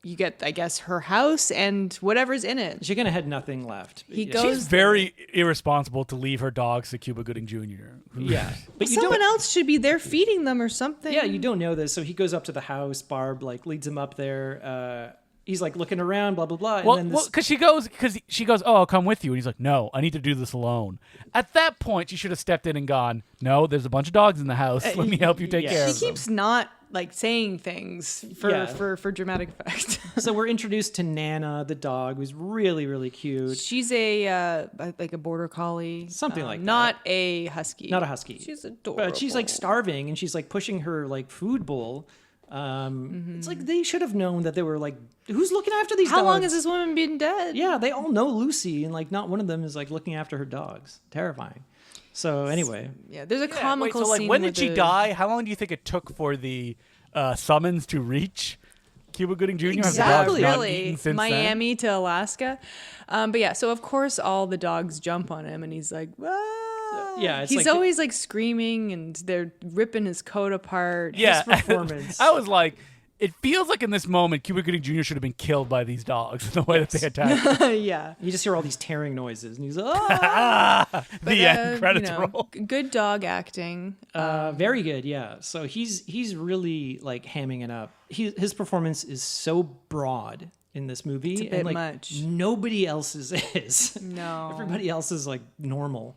you get, I guess, her house and whatever's in it. She kind of had nothing left. He Yeah. goes- She's very irresponsible to leave her dogs to Cuba Gooding Jr. Yeah, but you Someone don't. else should be there feeding them or something. Yeah, you don't know this. So he goes up to the house. Barb like leads him up there. He's like looking around, blah blah blah. Well, and then this, because she goes, oh, I'll come with you, and he's like, no, I need to do this alone. At that point, she should have stepped in and gone, no, there's a bunch of dogs in the house. Let me help you take yeah. care He of them. keeps not like saying things for Yeah. for dramatic effect. so we're introduced to Nana, the dog, who's really really cute. She's a like a border collie, Something like that. not a husky. Not a husky. She's adorable. But she's like starving, and she's like pushing her like food bowl. It's like they should have known that they were like, who's looking after these How dogs? long has this woman been dead? Yeah, they all know Lucy, and like not one of them is like looking after her dogs. Terrifying. So anyway, Yeah, there's a Yeah, wait, comical so like, scene. when with did she the- die? How long do you think it took for the summons to reach Cuba Gooding Jr.? Have the dogs Exactly. not Really, eaten since then? Miami to Alaska. But yeah, so of course all the dogs jump on him, and he's like, "Ah." Yeah, it's he's like- always like screaming, and they're ripping his coat apart. Yeah, performance. I was like, it feels like in this moment, Cuba Gooding Jr. should have been killed by these dogs. The way that they attacked. yeah. you just hear all these tearing noises, and he's ah! The end credits roll. Good dog acting. Very good, yeah. So he's really like hamming it up. His performance is so broad in this movie, It's a bit and like much. nobody else's is. No. Everybody else is like normal.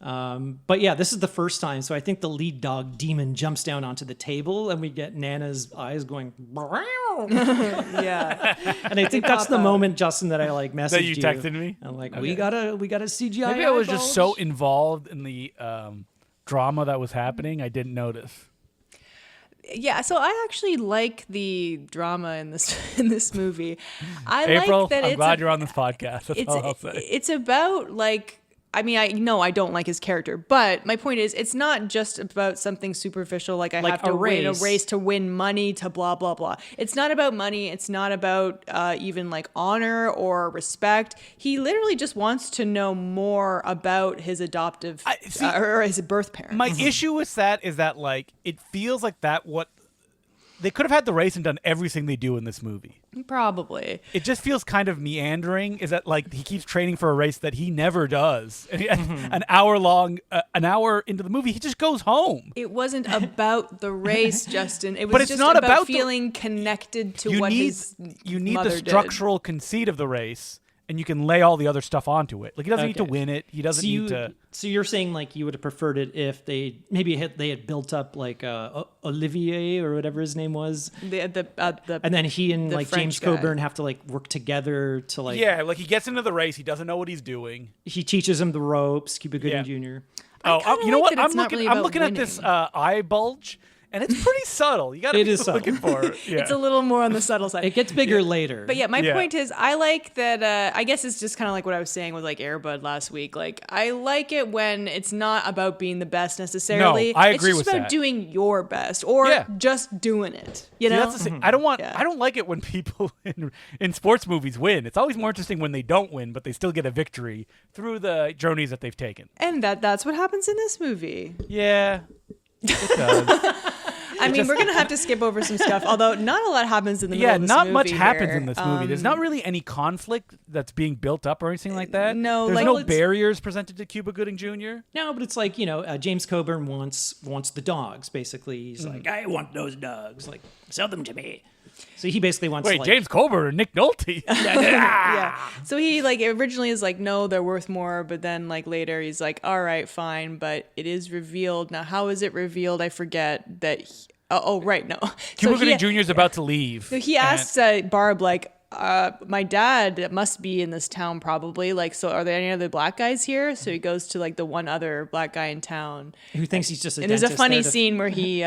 But yeah, this is the first time. So I think the lead dog, Demon, jumps down onto the table and we get Nana's eyes going. Yeah. And I think that's the moment, Justin, that I like messaged That you texted me? I'm like, we got a CGI. Maybe I was just so eyeballs. involved in the drama that was happening, I didn't notice. Yeah, so I actually like the drama in this movie. I April, like that I'm it's glad you're on this podcast. That's it's all I'll say. it's about like I mean, I know I don't like his character, but my point is, it's not just about something superficial, like I Like have to a win a race. race to win money to blah, blah, blah. It's not about money. It's not about even like honor or respect. He literally just wants to know more about his adoptive or his birth parents. My issue with that is that, like, it feels like they could have had the race and done everything they do in this movie. Probably. It just feels kind of meandering. Is that like he keeps training for a race that he never does? And an hour into the movie, he just goes home. It wasn't about the race, Justin. It was But it's just not about the- feeling connected to You what need his you need mother the did. structural conceit of the race, and you can lay all the other stuff onto it. Like he doesn't need to win it. He doesn't need to. So you're saying like you would have preferred it if they had built up like Olivier or whatever his name was, and then he and the like French James guy. Coburn have to like work together to like Yeah, like he gets into the race, he doesn't know what he's doing. he teaches him the ropes. Cuba Gooding Jr. kinda You know like what? that it's not really I'm about looking at this winning. eye bulge, and it's pretty subtle. You got to It be is looking for it. Yeah. It's a little more on the subtle side. It gets bigger later. But yeah, my Yeah. point is, I like that. I guess it's just kind of like what I was saying with like Air Bud last week. Like, I like it when it's not about being the best necessarily. No, I agree it's just with about that. doing your best or Yeah. just doing it. You See, know, that's the thing. I don't want. Yeah. I don't like it when people in sports movies win. It's always more interesting when they don't win, but they still get a victory through the journeys that they've taken. and that's what happens in this movie. Yeah, it does. I mean, we're gonna have to skip over some stuff, although not a lot happens in the middle Yeah, of this not movie much happens here. in this movie. There's not really any conflict that's being built up or anything like that. No, there's like- no Well, it's- barriers presented to Cuba Gooding Jr. No, but it's like, James Coburn wants the dogs, basically. He's like, I want those dogs. Like, sell them to me. So he basically wants Wait, to, like, James Coburn or Nick Nolte? Yeah. So he like originally is like, no, they're worth more, but then like later he's like, all right, fine, but it is revealed. Now, how is it revealed? I forget that. Right, no. Cuba So Gooding Jr. is about to leave. So he asks Barb like, my dad must be in this town probably. Like, so are there any other black guys here? So he goes to like the one other black guy in town. who thinks he's just a And there's a dentist funny there to- scene where he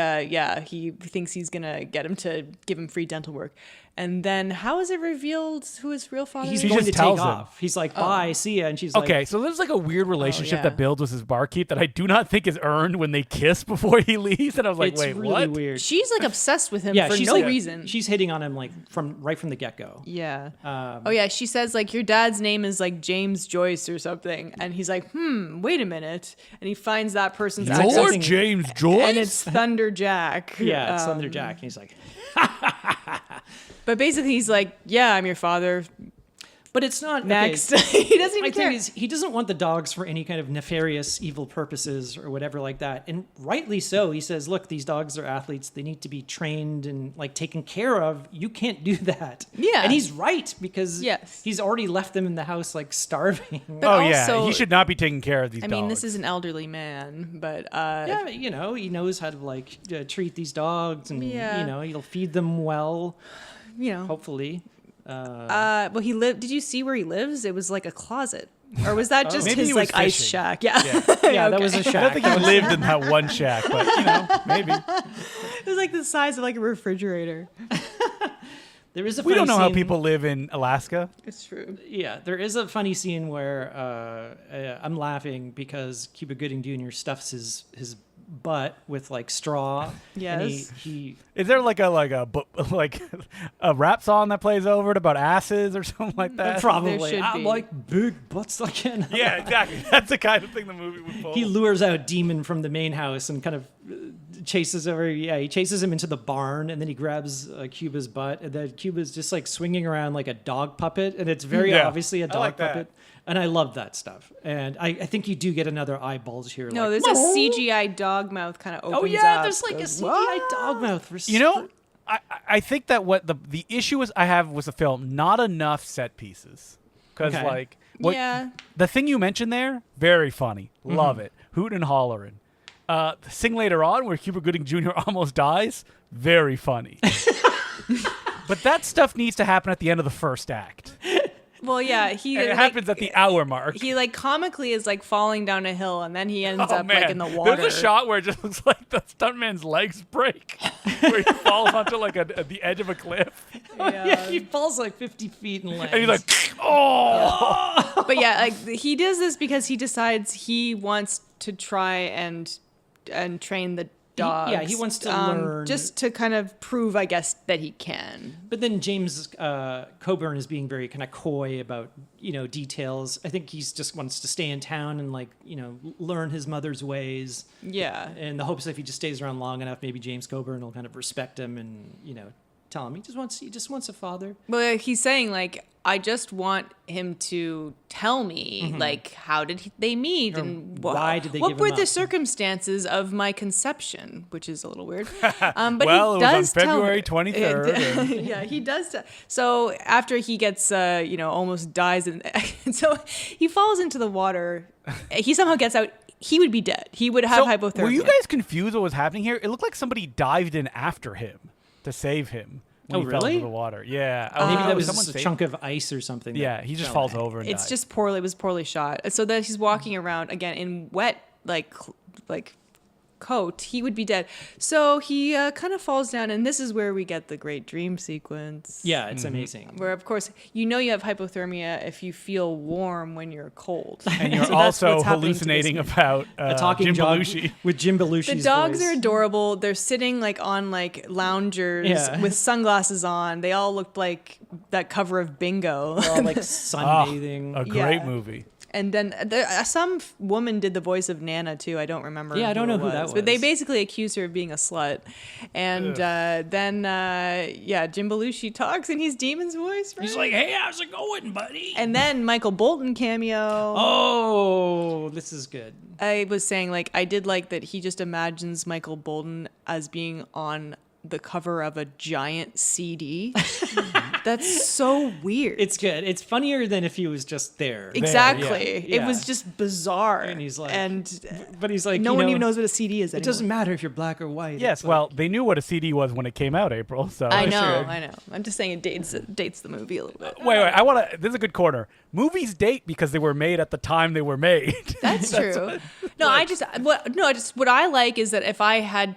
thinks he's gonna get him to give him free dental work. And then how is it revealed who his real father He's is? going just to take tells him. off. He's like, bye, see ya. And she's like, Okay, so there's like a weird relationship yeah. that builds with his barkeep that I do not think is earned when they kiss before he leaves. And I was like, it's wait, really what? weird. She's like obsessed with him Yeah, for she's no like, reason. She's hitting on him like right from the get-go. Yeah. Oh yeah, she says like your dad's name is like James Joyce or something, and he's like, wait a minute, and he finds that person's You're accent, James Joyce? and it's Thunder Jack. Yeah, it's Thunder Jack. And he's like, But basically, he's like, yeah, I'm your father. but it's not Next, Okay. he doesn't My even care. thing is, he doesn't want the dogs for any kind of nefarious, evil purposes or whatever like that. And rightly so. He says, look, these dogs are athletes. They need to be trained and like taken care of. You can't do that. Yeah. And he's right because Yes. he's already left them in the house like starving. But Oh, yeah. also- He should not be taking care of these I dogs. mean, this is an elderly man, but yeah, but, he knows how to like treat these dogs and, Yeah. he'll feed them well, you know. hopefully. Well, he lived. Did you see where he lives? It was like a closet, or was that just Maybe his he was like ice fishing. shack? Yeah, Yeah, that was a I don't shack. think he lived in that one shack, but, maybe. It was like the size of like a refrigerator. There is a We don't funny know how scene- people live in Alaska. It's true. Yeah, there is a funny scene where I'm laughing because Cuba Gooding Jr. stuffs his butt with like straw. And Yes. he Is there like a rap song that plays over it about asses or something like that? probably should I be. like big butts again. Yeah, exactly. That's the kind of thing the movie would pull. He lures out Demon from the main house and kind of chases over. Yeah, he chases him into the barn and then he grabs Cuba's butt and then Cuba's just like swinging around like a dog puppet and it's very Yeah, obviously a I dog like that. puppet. And I love that stuff. And I think you do get another eye bulge here. No, like, there's a CGI dog mouth kind of opens oh yeah, up. there's like a goes, CGI dog mouth. For I think that what the issue is I have with the film, not enough set pieces. Because, Okay. like, Yeah. The thing you mentioned there, very funny. Love it. Hootin' and hollerin'. The Sing Later On, where Cuba Gooding Jr. almost dies, very funny. But that stuff needs to happen at the end of the first act. Well, yeah, And it happens at the hour mark. He like comically is like falling down a hill, and then he ends up man. like in the water. There's a shot where it just looks like the stuntman's legs break, where he falls onto like the edge of a cliff, Yeah, he falls like 50 feet and lands. and he's like, "Oh!" But yeah, like he does this because he decides he wants to try and train the dogs. He wants to learn. just to kind of prove, I guess, that he can. But then James Coburn is being very kind of coy about, details. I think he's just wants to stay in town and learn his mother's ways. Yeah. In the hopes that if he just stays around long enough, maybe James Coburn will kind of respect him and, tell him he just wants a father. Well, he's saying like, I just want him to tell me like how did they meet and why did they what give were him the up? circumstances of my conception, which is a little weird. But Well, he it does was on tell February me. 23rd. Yeah, he does. So after he gets, almost dies, and so he falls into the water. He somehow gets out. He would be dead. He would have hypothermia. Were you guys confused what was happening here? It looked like somebody dived in after him to save him. When he fell really? into the water. Yeah. Maybe that was someone just a saved chunk of ice or something. Yeah, he just falls over and It's dies. just poorly. It was poorly shot. So that he's walking around again in wet, like coat. He would be dead. So he kind of falls down, and this is where we get the great dream sequence. Yeah, it's amazing. Where of course you have hypothermia if you feel warm when you're cold. And you're So that's also what's happening to this hallucinating man. about A talking Jim dog Belushi. with Jim Belushi's The dogs voice. are adorable. They're sitting like on like loungers Yeah. with sunglasses on. They all looked like that cover of Bingo. They're all like sunbathing. A great Yeah. movie. And then some woman did the voice of Nana too. I don't remember. Yeah, I don't know who it that But they was. basically accuse her of being a slut. And then Jim Belushi talks in his demon's voice. Right? He's like, "Hey, how's it going, buddy?" And then Michael Bolton cameo. Oh, this is good. I was saying like I did like that he just imagines Michael Bolton as being on the cover of a giant CD. That's so weird. It's good. It's funnier than if he was just there. Exactly. Yeah. It was just bizarre. And he's like, and but he's like, no one even knows what a CD is It anymore. doesn't matter if you're black or white. Yes, It's well, they knew what a CD was when it came out, April. So I know. I'm just saying it dates the movie a little bit. Wait. I want to. This is a good corner. Movies date because they were made at the time they were made. That's true. What I like is that if I had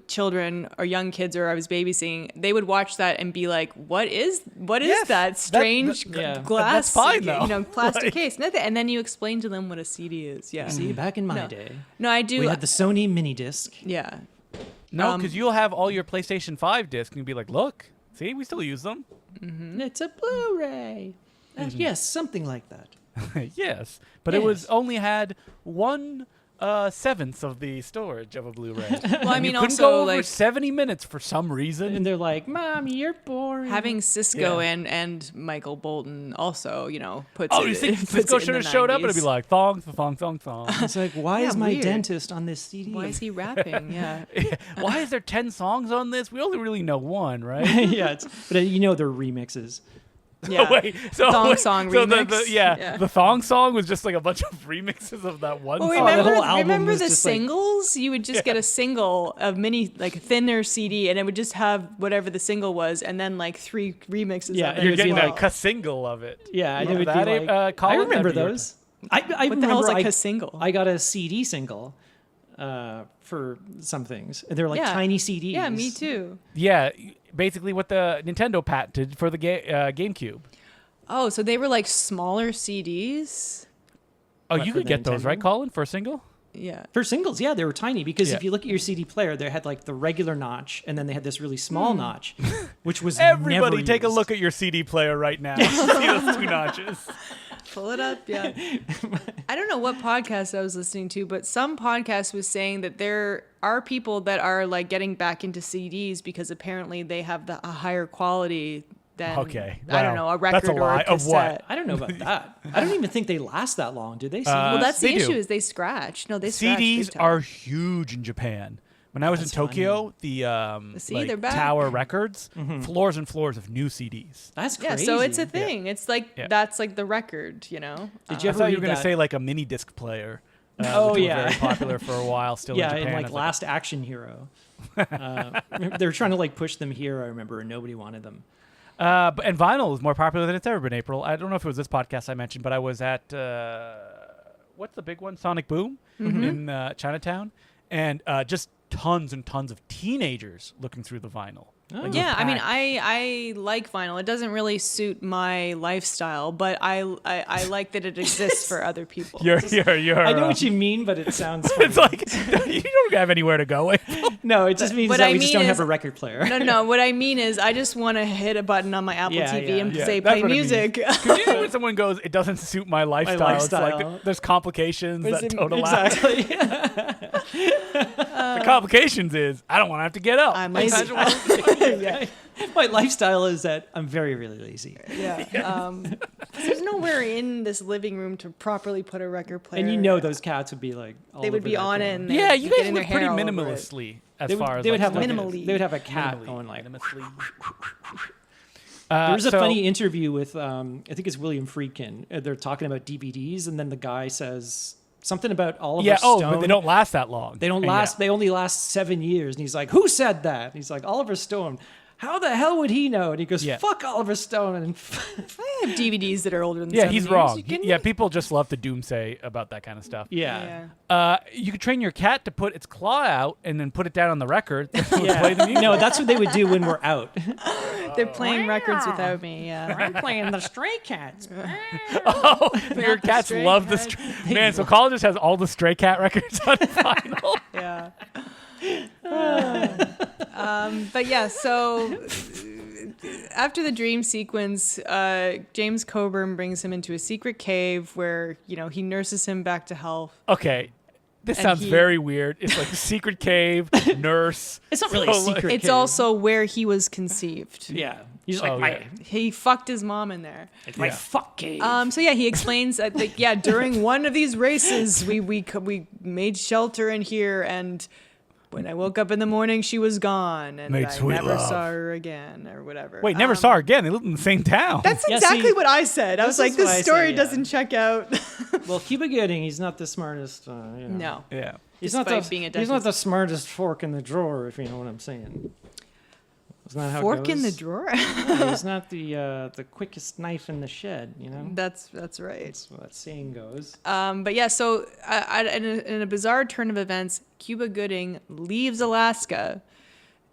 children or young kids or I was babysitting, they would watch that and be like, "What is Yes, that strange yeah. glass? That's fine, though. Plastic Like- case." And then you explain to them what a CD is. Yeah. See, back in my No. day, No, I do. we had the Sony mini disc. Yeah. No, because you'll have all your PlayStation 5 discs and you'll be like, look, see, we still use them. It's a Blu-ray. Yes, something like that. Yes, but it was Yes. only had 1/7 of the storage of a Blu-ray. Well, I mean, you couldn't also go over like 70 minutes for some reason. And they're like, "Mommy, you're boring." having Cisco Yeah. and Michael Bolton also, puts Oh, it. you think puts Cisco it in should have the showed up and 90s. it'd be like, thong, thong, thong, thong. It's like, why Yeah, is my weird. dentist on this CD? Why is he rapping? Yeah. Why is there 10 songs on this? We only really know one, right? Yeah, but they're remixes. Yeah. Wait, Thong Song so remix? Yeah. the Thong Song was just like a bunch of remixes of that one Well, song. that remember, whole album remember was the just like- singles? You would just get a single of thinner CD, and it would just have whatever the single was, and then like 3 remixes. Yeah, of it and You're as getting well. a single of it. Yeah, and it Remember would be that, like, Colin? I remember That'd be your those. I What the remember hell's like I, a single? I got a CD single for some things. And they're like Yeah. tiny CDs. Yeah, me too. Yeah, basically what the Nintendo patented for the GameCube. Oh, so they were like smaller CDs? Oh, What, you for could the get those, Nintendo? right, Colin, for a single? Yeah. For singles, yeah, they were tiny because Yeah. if you look at your CD player, they had like the regular notch and then they had this really small notch, which was Everybody never take a used. look at your CD player right now. See those 2 notches. Pull it up, yeah. I don't know what podcast I was listening to, but some podcast was saying that there are people that are like getting back into CDs because apparently they have a higher quality than Okay, I don't wow. know, a That's record a or lie. a Of what? cassette. I don't know about that. I don't even think they last that long, do they? Well, that's the They do. issue is they scratch. No, they scratch big CDs time. are huge in Japan. When I was in That's Tokyo, the See, they're back. Tower Records, floors and floors of new CDs. That's Yeah, crazy. so it's a thing. It's like Yeah. that's like the record, you know. Did you I ever thought you read were going to that? say like a mini disc player. Oh, which were yeah. very popular for a while. Still Yeah, in Japan. in I like was Last Action Hero. They were trying to like push them here, I remember, and nobody wanted them. and vinyl is more popular than it's ever been. April. I don't know if it was this podcast I mentioned, but I was at what's the big one? Sonic Boom in Chinatown, and just tons and tons of teenagers looking through the vinyl. Like, it was Yeah, I mean, packed. I like vinyl. It doesn't really suit my lifestyle, but I like that it exists for other people. You're. I know what you mean, but it sounds funny. It's like you don't have anywhere to go. No, it just means what that I we just mean don't is- have a record player. No. What I mean is, I just want to hit a button on my Apple Yeah, TV yeah. and Yeah, say that's play what it means. music. 'Cause you know when someone goes, it doesn't suit my lifestyle. It's like lifestyle. there's complications Is that it- total out. Exactly. The complications is I don't want to have to get up. I'm I lazy. just want- Yeah. My lifestyle is that I'm very, really lazy. Yeah. There's nowhere in this living room to properly put a record player. And you know those cats would be like all they would over be that on thing. it. And Yeah, they'd you be guys getting look their pretty hair all over it. minimally as They would, far as they would like have stuff like goes. they would have a cat Minimally, going like. minimalistly. There was a So- funny interview with I think it's William Friedkin. They're talking about DVDs, and then the guy says something about Oliver Yeah. Oh, Stone. but they don't last that long. They don't Yeah. last. They only last 7 years. And he's like, "Who said that?" And he's like, "Oliver Stone." How the hell would he know? And he goes, Yeah. "Fuck Oliver Stone." And I have DVDs that are older than Yeah, 7 he's years. wrong. You kidding Yeah, me? people just love to doomsay about that kind of stuff. yeah. You could train your cat to put its claw out and then put it down on the record. Play the music. No, that's what they would do when we're out. They're playing records without me. Yeah. I'm playing the Stray Cats. Oh, your the cats Stray love the Cats. Man, so Colin just has all the Stray Cat records on vinyl. Yeah. But yeah, so after the dream sequence, James Coburn brings him into a secret cave where, you know, he nurses him back to health. Okay. This And sounds he- very weird. It's like a secret cave, nurse. It's not really a So, like- secret. It's cave. also where he was conceived. Yeah. He's like, Oh, my, yeah. He fucked his mom in there. it's my Yeah. fuck cave. So yeah, he explains that like, yeah, during one of these races, we made shelter in here, and when I woke up in the morning, she was gone, and Made I sweet never love. saw her again, or whatever. Wait, never saw her again. They lived in the same town. That's Yeah, exactly see, what I said. I was this like, is what I this story say, yeah. doesn't check out. Well, Cuba Gooding, he's not the smartest. No. yeah. He's not Despite the, being a he's not dentist. the smartest fork in the drawer, if you know what I'm saying. Isn't that how Fork it in the goes? drawer. Yeah, he's not the quickest knife in the shed, you know? That's right. That's what that saying goes. But yeah, so in a bizarre turn of events, Cuba Gooding leaves Alaska,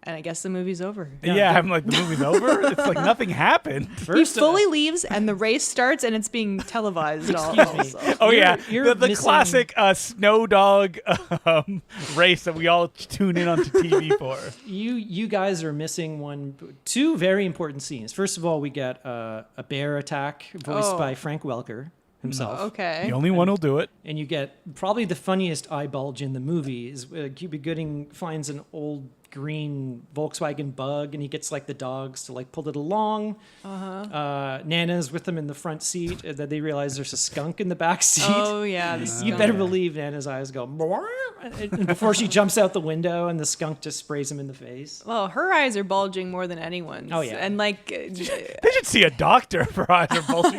and I guess the movie's over. Yeah, I'm like, the movie's over? It's like nothing happened. He First, fully leaves, and the race starts, and it's being televised. Excuse me. Oh, You're- yeah. you're the missing- classic snow dog race that we all tune in onto TV for. You guys are missing two very important scenes. First of all, we get a bear attack voiced Oh. by Frank Welker himself. Okay. The only one who'll do it. And you get probably the funniest eye bulge in the movie is Cuba Gooding finds an old green Volkswagen Bug, and he gets like the dogs to like pull it along. Nana's with them in the front seat, and then they realize there's a skunk in the back seat. Oh yeah. the You skunk. better believe Nana's eyes go and before she jumps out the window, and the skunk just sprays him in the face. Well, her eyes are bulging more than anyone's. Oh, yeah. And like, They should see a doctor for eyes are bulging.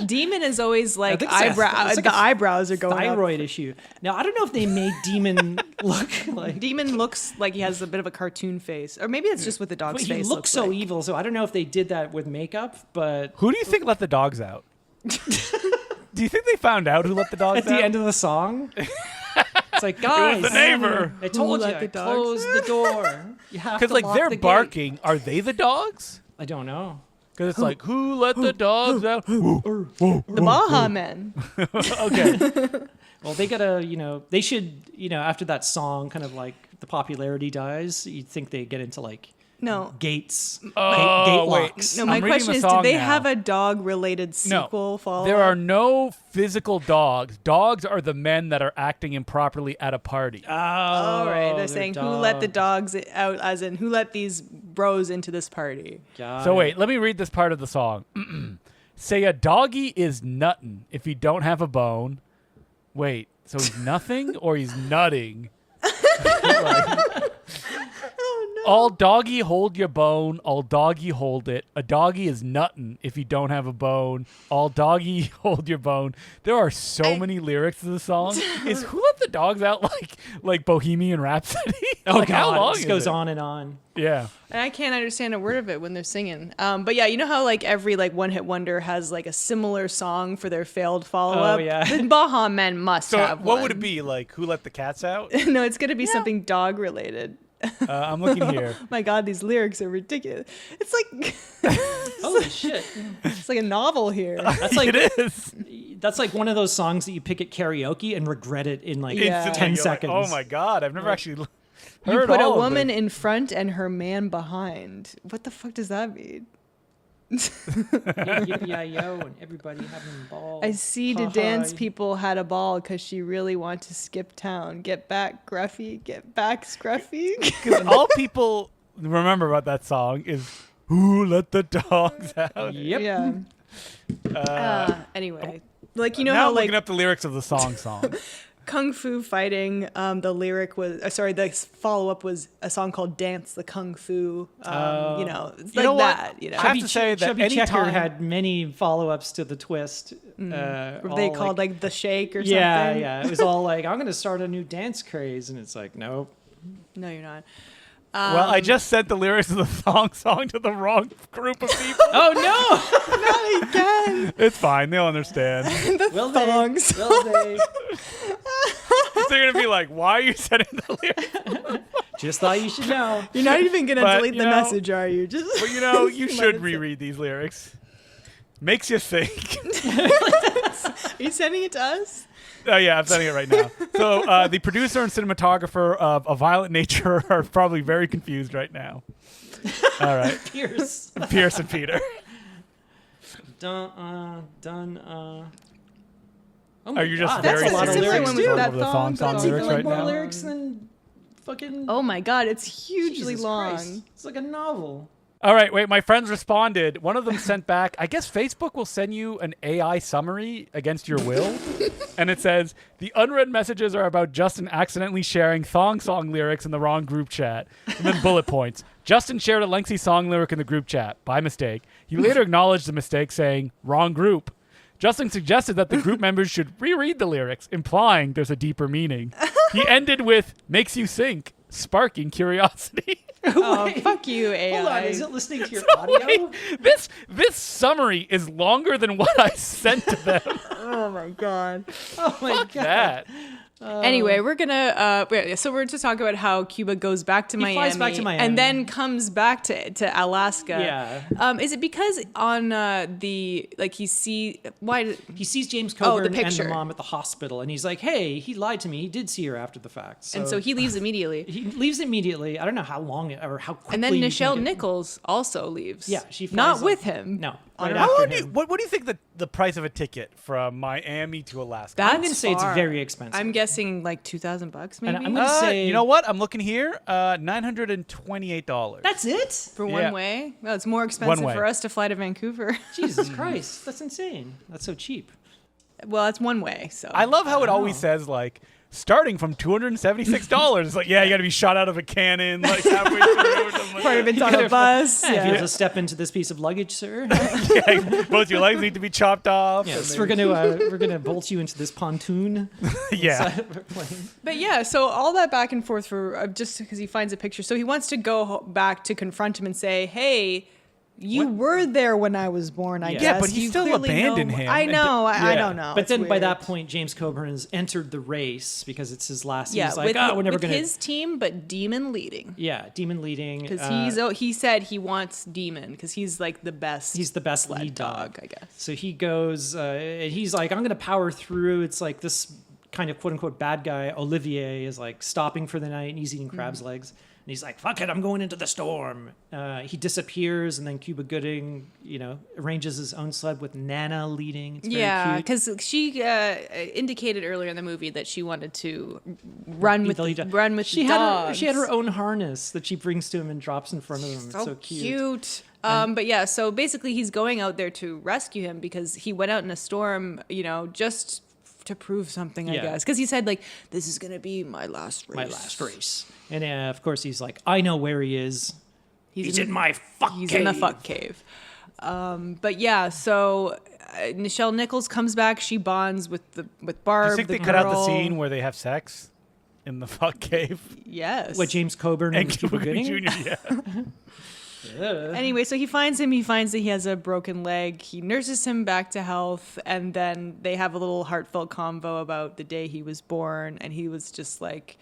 Demon is always like think it's a- eyebrow. it's like the a eyebrows are going up. Thyroid issue. Now I don't know if they made Demon look like. Demon looks like he has a bit of a cartoon face, or maybe it's just what the But dog's he face looks so like. evil, so I don't know if they did that with makeup, but Who do you think let the dogs out? Do you think they found out who let the dogs at out? the end of the song, it's like, guys, the neighbor. I told you, let the dogs- close the door. You have Because to like lock they're the gate. barking. Are they the dogs? I don't know. Because it's like, who let the dogs out? The Baja Men. Okay. Well, they gotta, they should, after that song, kind of like the popularity dies, you'd think they get into like No. gates, Oh, gate wait. locks. No, my I'm reading question the is, did song they now. have a dog-related No, sequel follow? there are no physical dogs. Dogs are the men that are acting improperly at a party. All right, they're they're saying who let the dogs out, as in who let these bros into this party. Got So it. wait, let me read this part of the song. Say a doggy is nuttin' if he don't have a bone. Wait, so he's nothing or he's nutting? Like, All doggy hold your bone, all doggy hold it. A doggy is nuttin' if you don't have a bone. All doggy hold your bone. There are so many lyrics to the song. Is Who Let the Dogs Out like Bohemian Rhapsody? Oh Like, how God, long this is goes it? on and on. Yeah. And I can't understand a word of it when they're singing. But yeah, you know how like every like one hit wonder has like a similar song for their failed follow up. Oh, yeah. The Baha Men must So have what one. would it be? Like Who Let the Cats Out? No, it's gonna be something dog related. I'm looking here. My God, these lyrics are ridiculous. It's like Holy shit! it's like a novel here. That's like It is. that's like one of those songs that you pick at karaoke and regret it in like Yeah. Instantly, 10 you're like, seconds. oh my God, I've never actually You heard put a all of woman it. in front and her man behind. What the fuck does that mean? Yo, and everybody having a ball. I see the dance people had a ball because she really want to skip town. Get back, Gruffy. Get back, Scruffy. All people remember about that song is Who Let the Dogs Out? Yep. Yeah. Anyway, like you know now how I'm like looking up the lyrics of the song. Kung Fu Fighting, the lyric was the follow up was a song called Dance the Kung Fu. You know, it's You like know what? that. You know, I have to say that Chubby Checker anytime- had many follow-ups to the twist. were all they called like the Shake or something? Yeah, yeah. It was all like, I'm going to start a new dance craze, and it's like, nope. No, you're not. Well, I just sent the lyrics of the Thong Song to the wrong group of people. Oh Not again. It's fine. They'll understand. no! Will Thongs. they? Will they? They're going to be like, why are you sending the lyrics? Just thought you should know. You're not even gonna But, delete you the know- message, are you? Just But, you know, you let should it reread these lyrics. Makes you think. Are you sending it to us? Oh, yeah, I'm sending it right now. So the producer and cinematographer of A Violent Nature are probably very confused right now. All right. Pierce. Pierce and Peter. Done. Oh Are my you just God, very that's a lot of serious lyrics one over with that the thong Thong Song song. lyrics like right more now? lyrics than fucking. Oh my God, it's hugely Jesus long. Christ. It's like a novel. All right, wait. My friends responded. One of them sent back, I guess Facebook will send you an AI summary against your will. And it says, the unread messages are about Justin accidentally sharing Thong Song lyrics in the wrong group chat. And then bullet points. Justin shared a lengthy song lyric in the group chat by mistake. He later acknowledged the mistake, saying, wrong group. Justin suggested that the group members should reread the lyrics, implying there's a deeper meaning. He ended with, makes you think, sparking curiosity. Oh, fuck you, AI. Hold on, is it listening to your audio? Wait, this summary is longer than what I sent to them. Oh my God. Oh my God. That. Anyway, we're gonna so we're to talk about how Cuba goes back to Miami, flies back to Miami. and then comes back to Alaska. Yeah. Is it because on the like he He sees James Coburn the and picture. the mom at the hospital, and he's like, "Hey, he lied to me. He did see her after the fact." and so he leaves immediately. he leaves immediately. I don't know how long or how quickly. And then you can Nichelle get- Nichols also leaves. Yeah, she flies not up- with him. No, On right her- How after long do you, him. what do you think the price of a ticket from Miami to Alaska? That's I'm gonna say it's far. very expensive. I'm guessing like $2,000 maybe I'm gonna say you know what? I'm looking here. $928. that's it. for Yeah. one way. Well, it's more expensive way. for us to fly to Vancouver. Jesus Christ, that's insane. That's so cheap. Well, it's one way. So I love how it always Wow. says like starting from $276. It's like, yeah, you got to be shot out of a cannon like halfway through. Or something like part of that. it's on a bus. If you Yeah. have to step into this piece of luggage, sir. Yeah, both your legs need to be chopped off. Yes, and we're gonna bolt you into this pontoon. yeah. Side of our plane. But yeah, so all that back and forth for just because he finds a picture. So he wants to go back to confront him and say, "Hey, you were there when I was born. I Yeah. guess." Yeah, but he You still clearly abandoned know- him. I know. I Yeah. don't know. But It's then by that weird. point, James Coburn has entered the race because it's his last. yeah, He's like, with, oh, we're never with gonna. his team, but Demon leading. Yeah, Demon leading. Because he said he wants Demon because he's like the best. he's the best sled lead dog. I guess. So he goes, and he's like, I'm going to power through. It's like this kind of quote unquote bad guy, Olivier, is like stopping for the night and he's eating crab's legs. And he's like, fuck it, I'm going into the storm. He disappears, and then Cuba Gooding, arranges his own sled with Nana leading. It's very Yeah, cute. because she indicated earlier in the movie that she wanted to run with She the had dogs. her own harness that she brings to him and drops in front of him. It's so cute. But yeah, so basically he's going out there to rescue him because he went out in a storm, just to prove something, I Yeah. guess. Because he said, like, this is going to be my last race. My last race. And of course he's like, I know where he is. He's in my fuck He's cave. in the fuck cave. But yeah, so Nichelle Nichols comes back. She bonds with Barb. Do you think they cut out the scene where they have sex in the fuck cave? Yes. What, James Coburn and Cuba Gooding Jr. Yeah. Anyway, so he finds him. He finds that he has a broken leg. He nurses him back to health, and then they have a little heartfelt convo about the day he was born. And he was just like,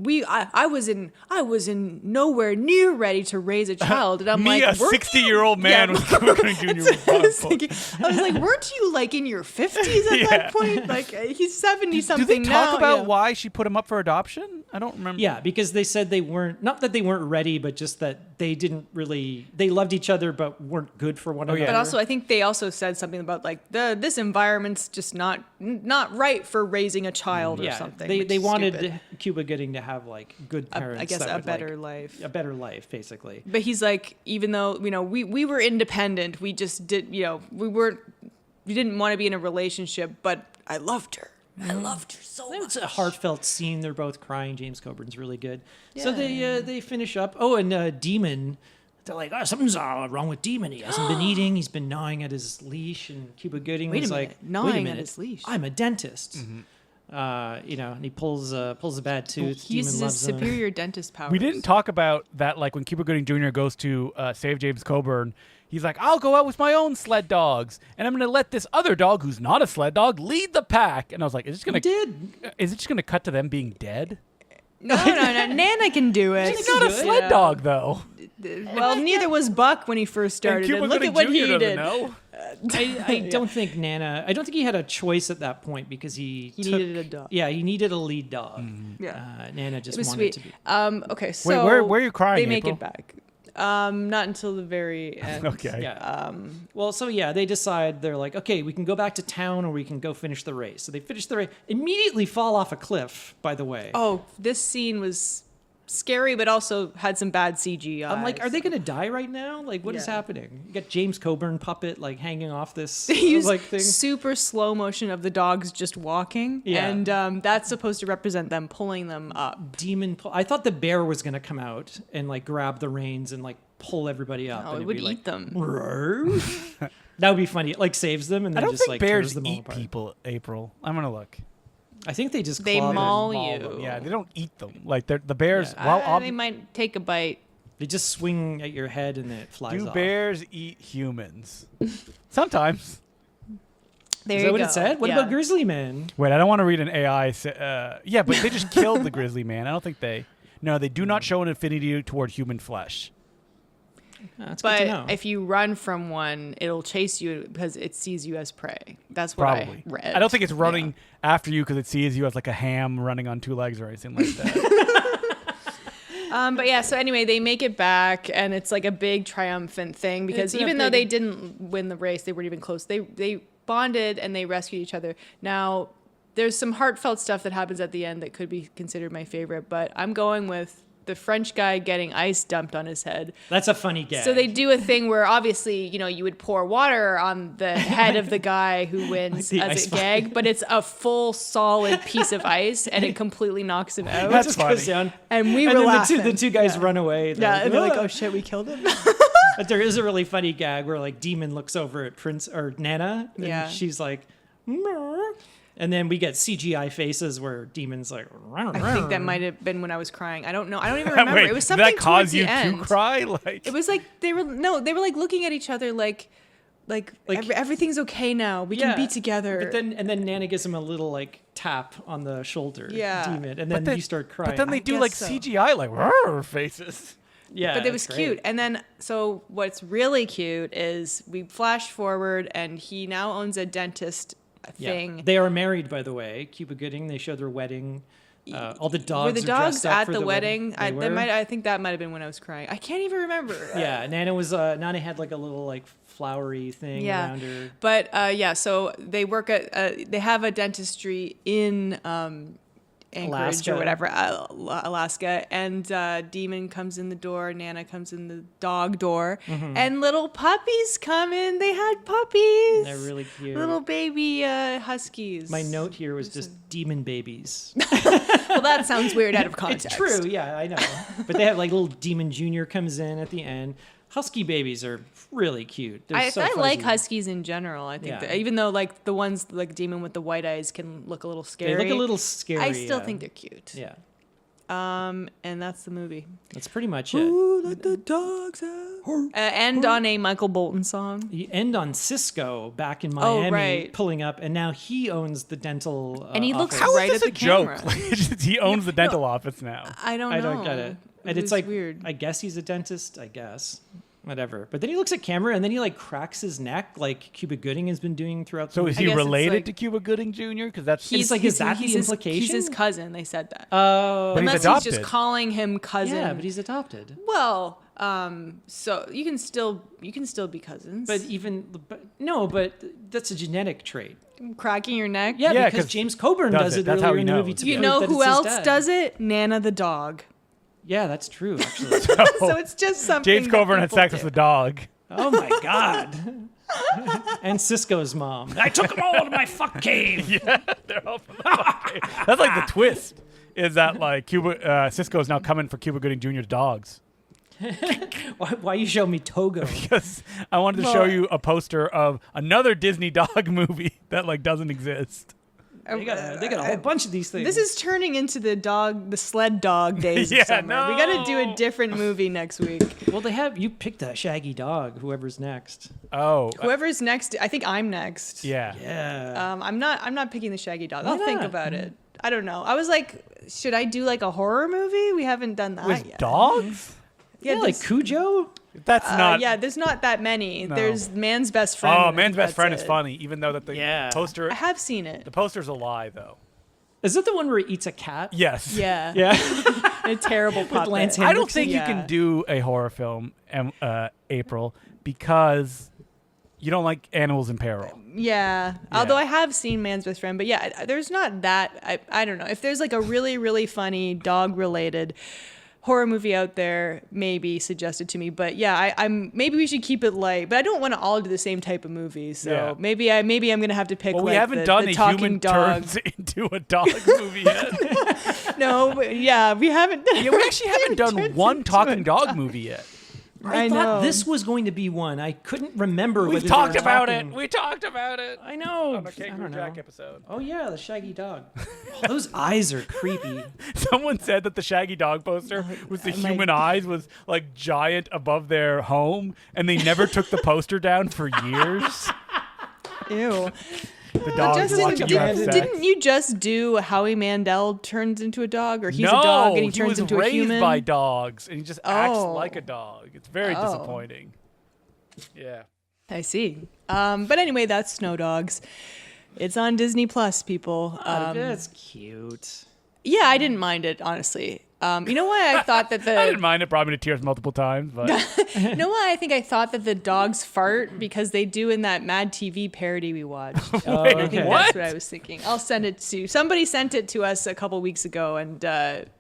I was in nowhere near ready to raise a child, and I'm Me, like, a 60-year-old man with Cuba Gooding Jr. I was like, weren't you like in your 50s at that point? Like he's 70 something Do they talk now. about why she put him up for adoption? I don't remember. Yeah, because they said they weren't, not that they weren't ready, but just that they loved each other but weren't good for one another. But also, I think they also said something about like this environment's just not right for raising a child or something. They which is wanted stupid. Cuba Gooding to have like good parents. I guess that a would, better life. A better life, basically. But he's like, even though we were independent, we just did we didn't want to be in a relationship, but I loved her. I loved her so much. It's a heartfelt scene. They're both crying. James Coburn's really good. So they finish up. Oh, and Demon. They're like, something's wrong with Demon. He hasn't been eating. He's been gnawing at his leash. And Cuba Gooding was like, gnawing at his leash. I'm a dentist. And he pulls a bad tooth. He uses his superior dentist powers. We didn't talk about that, like when Cuba Gooding Jr. goes to save James Coburn. He's like, I'll go out with my own sled dogs, and I'm going to let this other dog, who's not a sled dog, lead the pack. And I was like, is it just going to cut to them being dead? No. Nana can do it. She's not a sled dog, though. Well, neither was Buck when he first started. And And look Cuba at what Gooding he Jr. did. doesn't know. I don't think he had a choice at that point because he needed a dog. Yeah, he needed a lead dog. Yeah. Nana just It was wanted sweet. to be. Okay, so where are you crying, They make April? it back. Not until the very end. Okay. Yeah. They decide, they're like, okay, we can go back to town or we can go finish the race. So they finish the race, immediately fall off a cliff, by the way. Oh, this scene was scary, but also had some bad CGI. I'm like, are they going to die right now? Like, what is Yeah. happening? You got James Coburn puppet, like, hanging off this, They use thing. super slow motion of the dogs just walking, Yeah. and that's supposed to represent them pulling them up. I thought the bear was going to come out and, like, grab the reins and, like, pull everybody up. Oh, and it it'd would be eat like, them. "Roar." That would be funny. It, like, saves them and then I don't just, think like, bears tears them all eat apart. people, April. I'm going to look. I think they just They claw them. maul Them. you. Yeah, they don't eat them. Like, the bears, They might take a bite. They just swing at your head and then it flies do off. bears eat humans? Sometimes. There Is you that what go. it said? What Yeah. about Grizzly Man? Wait, I don't want to read an AI. Yeah, but they just killed the grizzly man. I don't think they... No, they do not show an affinity toward human flesh. That's good to know. But if you run from one, it'll chase you because it sees you as prey. That's what Probably. I read. I don't think it's running after you because it sees you as like a ham running on two legs or anything like that. But yeah, so anyway, they make it back, and it's like a big triumphant thing because It's a even though big- they didn't win the race, they weren't even close. They bonded and they rescued each other. Now, there's some heartfelt stuff that happens at the end that could be considered my favorite, but I'm going with the French guy getting ice dumped on his head. That's a funny gag. So they do a thing where obviously, you would pour water on the head of the guy who wins the as ice a gag, bucket. but it's a full solid piece of ice and it completely knocks him out. That's just goes funny. down. And we And were then laughing. the two guys run away. Yeah, and they're like, "Ah." oh shit, we killed him. But there is a really funny gag where like Demon looks over at Prince or Nana, and Yeah. she's like, "Meow." And then we get CGI faces where Demon's like, I think that might have been when I was crying. I don't know. I don't even remember. Wait, It was did something that cause towards you the end. to cry? Like, It was like they were like looking at each other like everything's okay now. We can be together. But then Nana gives him a little like tap on the shoulder. Yeah. Demon, and then you start crying. But then they do guess like so. CGI like "Rrr" faces. yeah, But it was it's great. cute. And then, so what's really cute is we flash forward and he now owns a dentist thing. They are married, by the way. Cuba Gooding. They show their wedding. All the dogs. Were the are dogs dressed up at for the wedding? They were. I think that might have been when I was crying. I can't even remember. Yeah, Nana had like a little like flowery thing around her. But so they work at they have a dentistry in Anchorage or whatever, Alaska, and Demon comes in the door, Nana comes in the dog door, and little puppies come in. They had puppies. They're really cute. Little baby huskies. My note here was just demon babies. Well, that sounds weird out of context. It's true, yeah, I know. But they have like little Demon Jr. comes in at the end. Husky babies are really cute. I so like fuzzy. huskies in general. I think even though like the ones like Demon with the white eyes can look a little scary. They look a little scary. I still think they're cute. Yeah. And that's the movie. That's pretty much it. Ooh, let the dogs out. End on a Michael Bolton song. You end on Cisco back in Miami right. pulling up, and now he owns the dental And he office. looks How right is at this the a joke? camera. Like, it's just- he owns the dental office now. I don't know. I don't get it. And It it's was like weird. I guess he's a dentist. I guess. Whatever. But then he looks at camera and then he like cracks his neck like Cuba Gooding has been doing throughout the So is I he guess it's related like- to Cuba Gooding Jr.? Because that's He's like, is that the He's implication? his cousin. They said that. Oh. But he's Unless adopted. he's just calling him cousin. yeah, but he's adopted. Well, so you can still be cousins. But that's a genetic trait. cracking your neck. Yeah, Yeah, because 'cause James Coburn does does it. it That's how earlier he in the knows. movie. To You prove know that who it's his else dad. does it? Nana the dog. Yeah, that's true, actually. So it's just something. James that Coburn had people sex do. with the dog. Oh my God. And Cisco's mom. I took them all to my fuck cave. Yeah, they're all from the fucking- That's like the twist. Is that like Cisco is now coming for Cuba Gooding Jr.'s dogs? Why you show me Togo? Because I wanted to show you a poster of another Disney dog movie that like doesn't exist. They got a whole bunch of these things. This is turning into the sled dog days Yeah, of summer. We got to do no. a different movie next week. Well, you picked a Shaggy Dog, whoever's next. Oh, Whoever's next, I think I'm next. yeah. Yeah. I'm not picking the Shaggy Dog. Why I'll think not? about it. I don't know. I was like, should I do like a horror movie? We haven't done that With yet. dogs? Yeah, like there's- Cujo. That's not. yeah, there's not that many. No. There's Man's Best Friend. Oh, and I Man's think Best that's Friend is it. funny, even though that the Yeah. poster. I have seen it. The poster's a lie, though. Is it the one where he eats a cat? Yes. Yeah. Yeah. A terrible puppet. Lance I don't Henriksen? think you Yeah. can do a horror film, April, because you don't like animals in peril. Yeah. Although I have seen Man's Best Friend, but yeah, there's not that. I don't know. If there's like a really, really funny dog-related horror movie out there, maybe suggested to me. But yeah, I'm maybe we should keep it light. But I don't want to all do the same type of movie. So Yeah. maybe I'm gonna have to pick. Well, we like, haven't the done a talking human dog. turns into a dog movie yet. No, but yeah, we haven't. Yeah, we actually haven't done turns one into talking a dog movie yet. I know. thought this was going to be one. I couldn't remember. We've whether they talked were about talking. it. We talked about it. I know. On the I Kangaroo don't know. Jack episode. Oh yeah, the Shaggy Dog. Oh, those eyes are creepy. Someone said that the Shaggy Dog poster with the human eyes was like giant above their home, and they never took the poster down for years. Ew. The dog Justin, watching you have sex. didn't you just do Howie Mandel turns into a dog, or he's no, a dog and he he turns was into a raised human? by dogs, and he just acts Oh. like a dog. It's very Oh. disappointing. Yeah. I see. But anyway, that's Snow Dogs. It's on Disney Plus, people. That's cute. Yeah, I didn't mind it, honestly. You know why I thought that I didn't the mind it. Brought me to tears multiple times, but you know why I think I thought that the dogs fart because they do in that Mad TV parody we watched. Oh, Wait, I think okay. what? that's what I was thinking. I'll send it to somebody. Sent it to us a couple weeks ago, and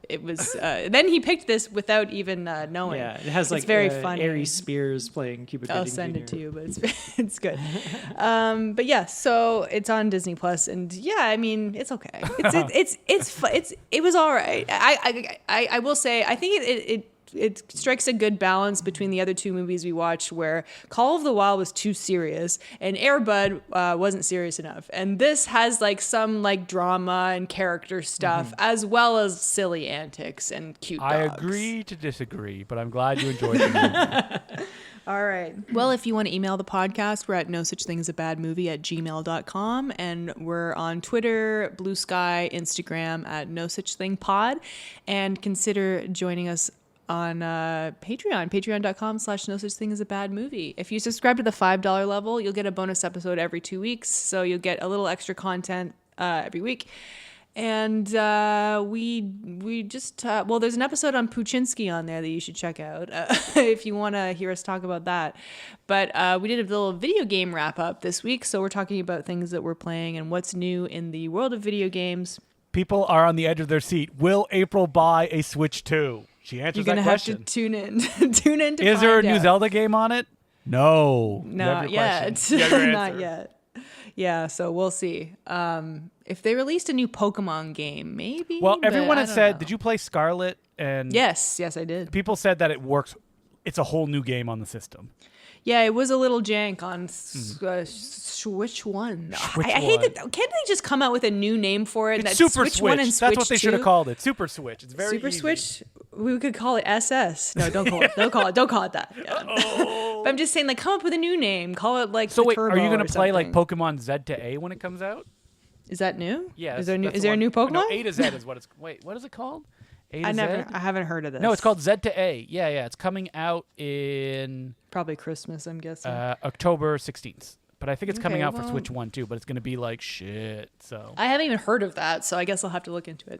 it was. Then he picked this without even knowing. Yeah, it has like it's very funny. Ari Spears playing Cuba Gooding I'll send Jr. it to you, but it's good. But yeah, so it's on Disney Plus, and yeah, I mean it's okay. It was all right. I will say I think it strikes a good balance between the other two movies we watched, where Call of the Wild was too serious and Air Bud wasn't serious enough, and this has like some like drama and character stuff as well as silly antics and cute dogs. I agree to disagree. But I'm glad you enjoyed the movie. All right. Well, if you want to email the podcast, we're at nosuchthingsadbadmovie@gmail.com. And we're on Twitter, Bluesky, Instagram at nosuchthingpod. And consider joining us on Patreon, patreon.com/nosuchthingsadbadmovie. If you subscribe to the $5 level, you'll get a bonus episode every 2 weeks. So you'll get a little extra content every week. And we just there's an episode on Puchinsky on there that you should check out if you want to hear us talk about that. But we did a little video game wrap up this week, so we're talking about things that we're playing and what's new in the world of video games. People are on the edge of their seat. Will April buy a Switch 2? She answers You're that gonna question. have to tune in. Tune in to Is there a find new out. Zelda game on it? No. You have Not your yet. question. You have your Not answer. yet. Yeah, so we'll see. If they released a new Pokemon game, maybe. Well, but everyone I had don't said, know. did you play Scarlet? And Yes, I did. people said that it works. It's a whole new game on the system. Yeah, it was a little jank on Switch One. Switch I hate One. that. Can't they just come out with a new name for it? It's That's Super Switch 1 and Switch. That's what Switch they should have 2? called it. Super Switch. It's very Super easy. Switch. We could call it SS. No, don't call it. Don't call it that. Yeah. But I'm just saying, like, come up with a new name. Call it like. So the wait, Turbo are you going or to play like something. Pokemon Z to A when it comes out? Is that new? Yeah. Is there that's is the there a one- new Pokemon? No, A to Z is what it's. Wait, what is it called? A to Z? I haven't heard of this. No, it's called Z to A. Yeah. It's coming out in probably Christmas. I'm guessing. October 16th. But I think it's coming Okay, out for well- Switch 1 too, but it's going to be like shit. So I haven't even heard of that, so I guess I'll have to look into it.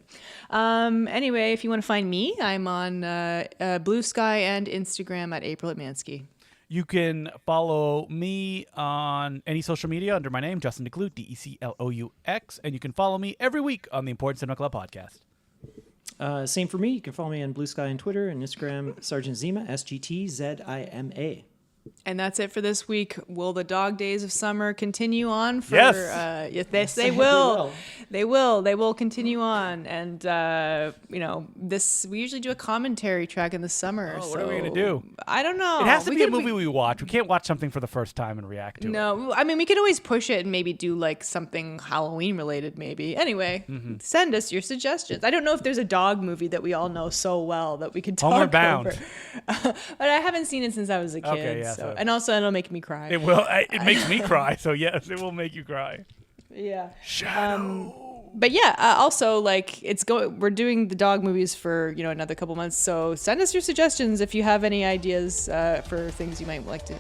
Anyway, if you want to find me, I'm on Bluesky and Instagram at April at Mansky. you can follow me on any social media under my name, Justin DeClux, DECLOUX, and you can follow me every week on the Important Cinema Club podcast. Same for me. You can follow me on Bluesky on Twitter and Instagram, Sergeant Zima, SGTZIMA. And that's it for this week. Will the dog days of summer continue on? For, Yes. Yes, they They will. will. They will. They will continue on. And, we usually do a commentary track in the summer. Oh, what are we gonna so do? I don't know. It has to We be a could- movie we watch. We can't watch something for the first time and react to it. No, I mean, we could always push it and maybe do like something Halloween related, maybe. Anyway, send us your suggestions. I don't know if there's a dog movie that we all know so well that we could talk Homeward Bound. over. But I haven't seen it since I was a kid. Okay, yeah, so- And also, it'll make me cry. It will. It makes me cry. So yes, it will make you cry. Yeah. Shadow. But yeah, also like we're doing the dog movies for another couple months. So send us your suggestions if you have any ideas for things you might like to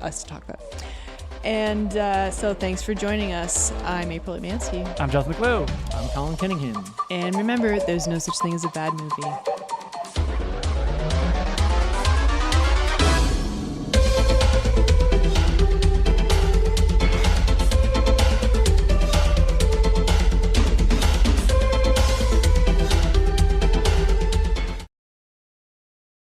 us to talk about. And so thanks for joining us. I'm April at Mansky. I'm Justin DeClux. I'm Colin Cunningham. And remember, there's no such thing as a bad movie.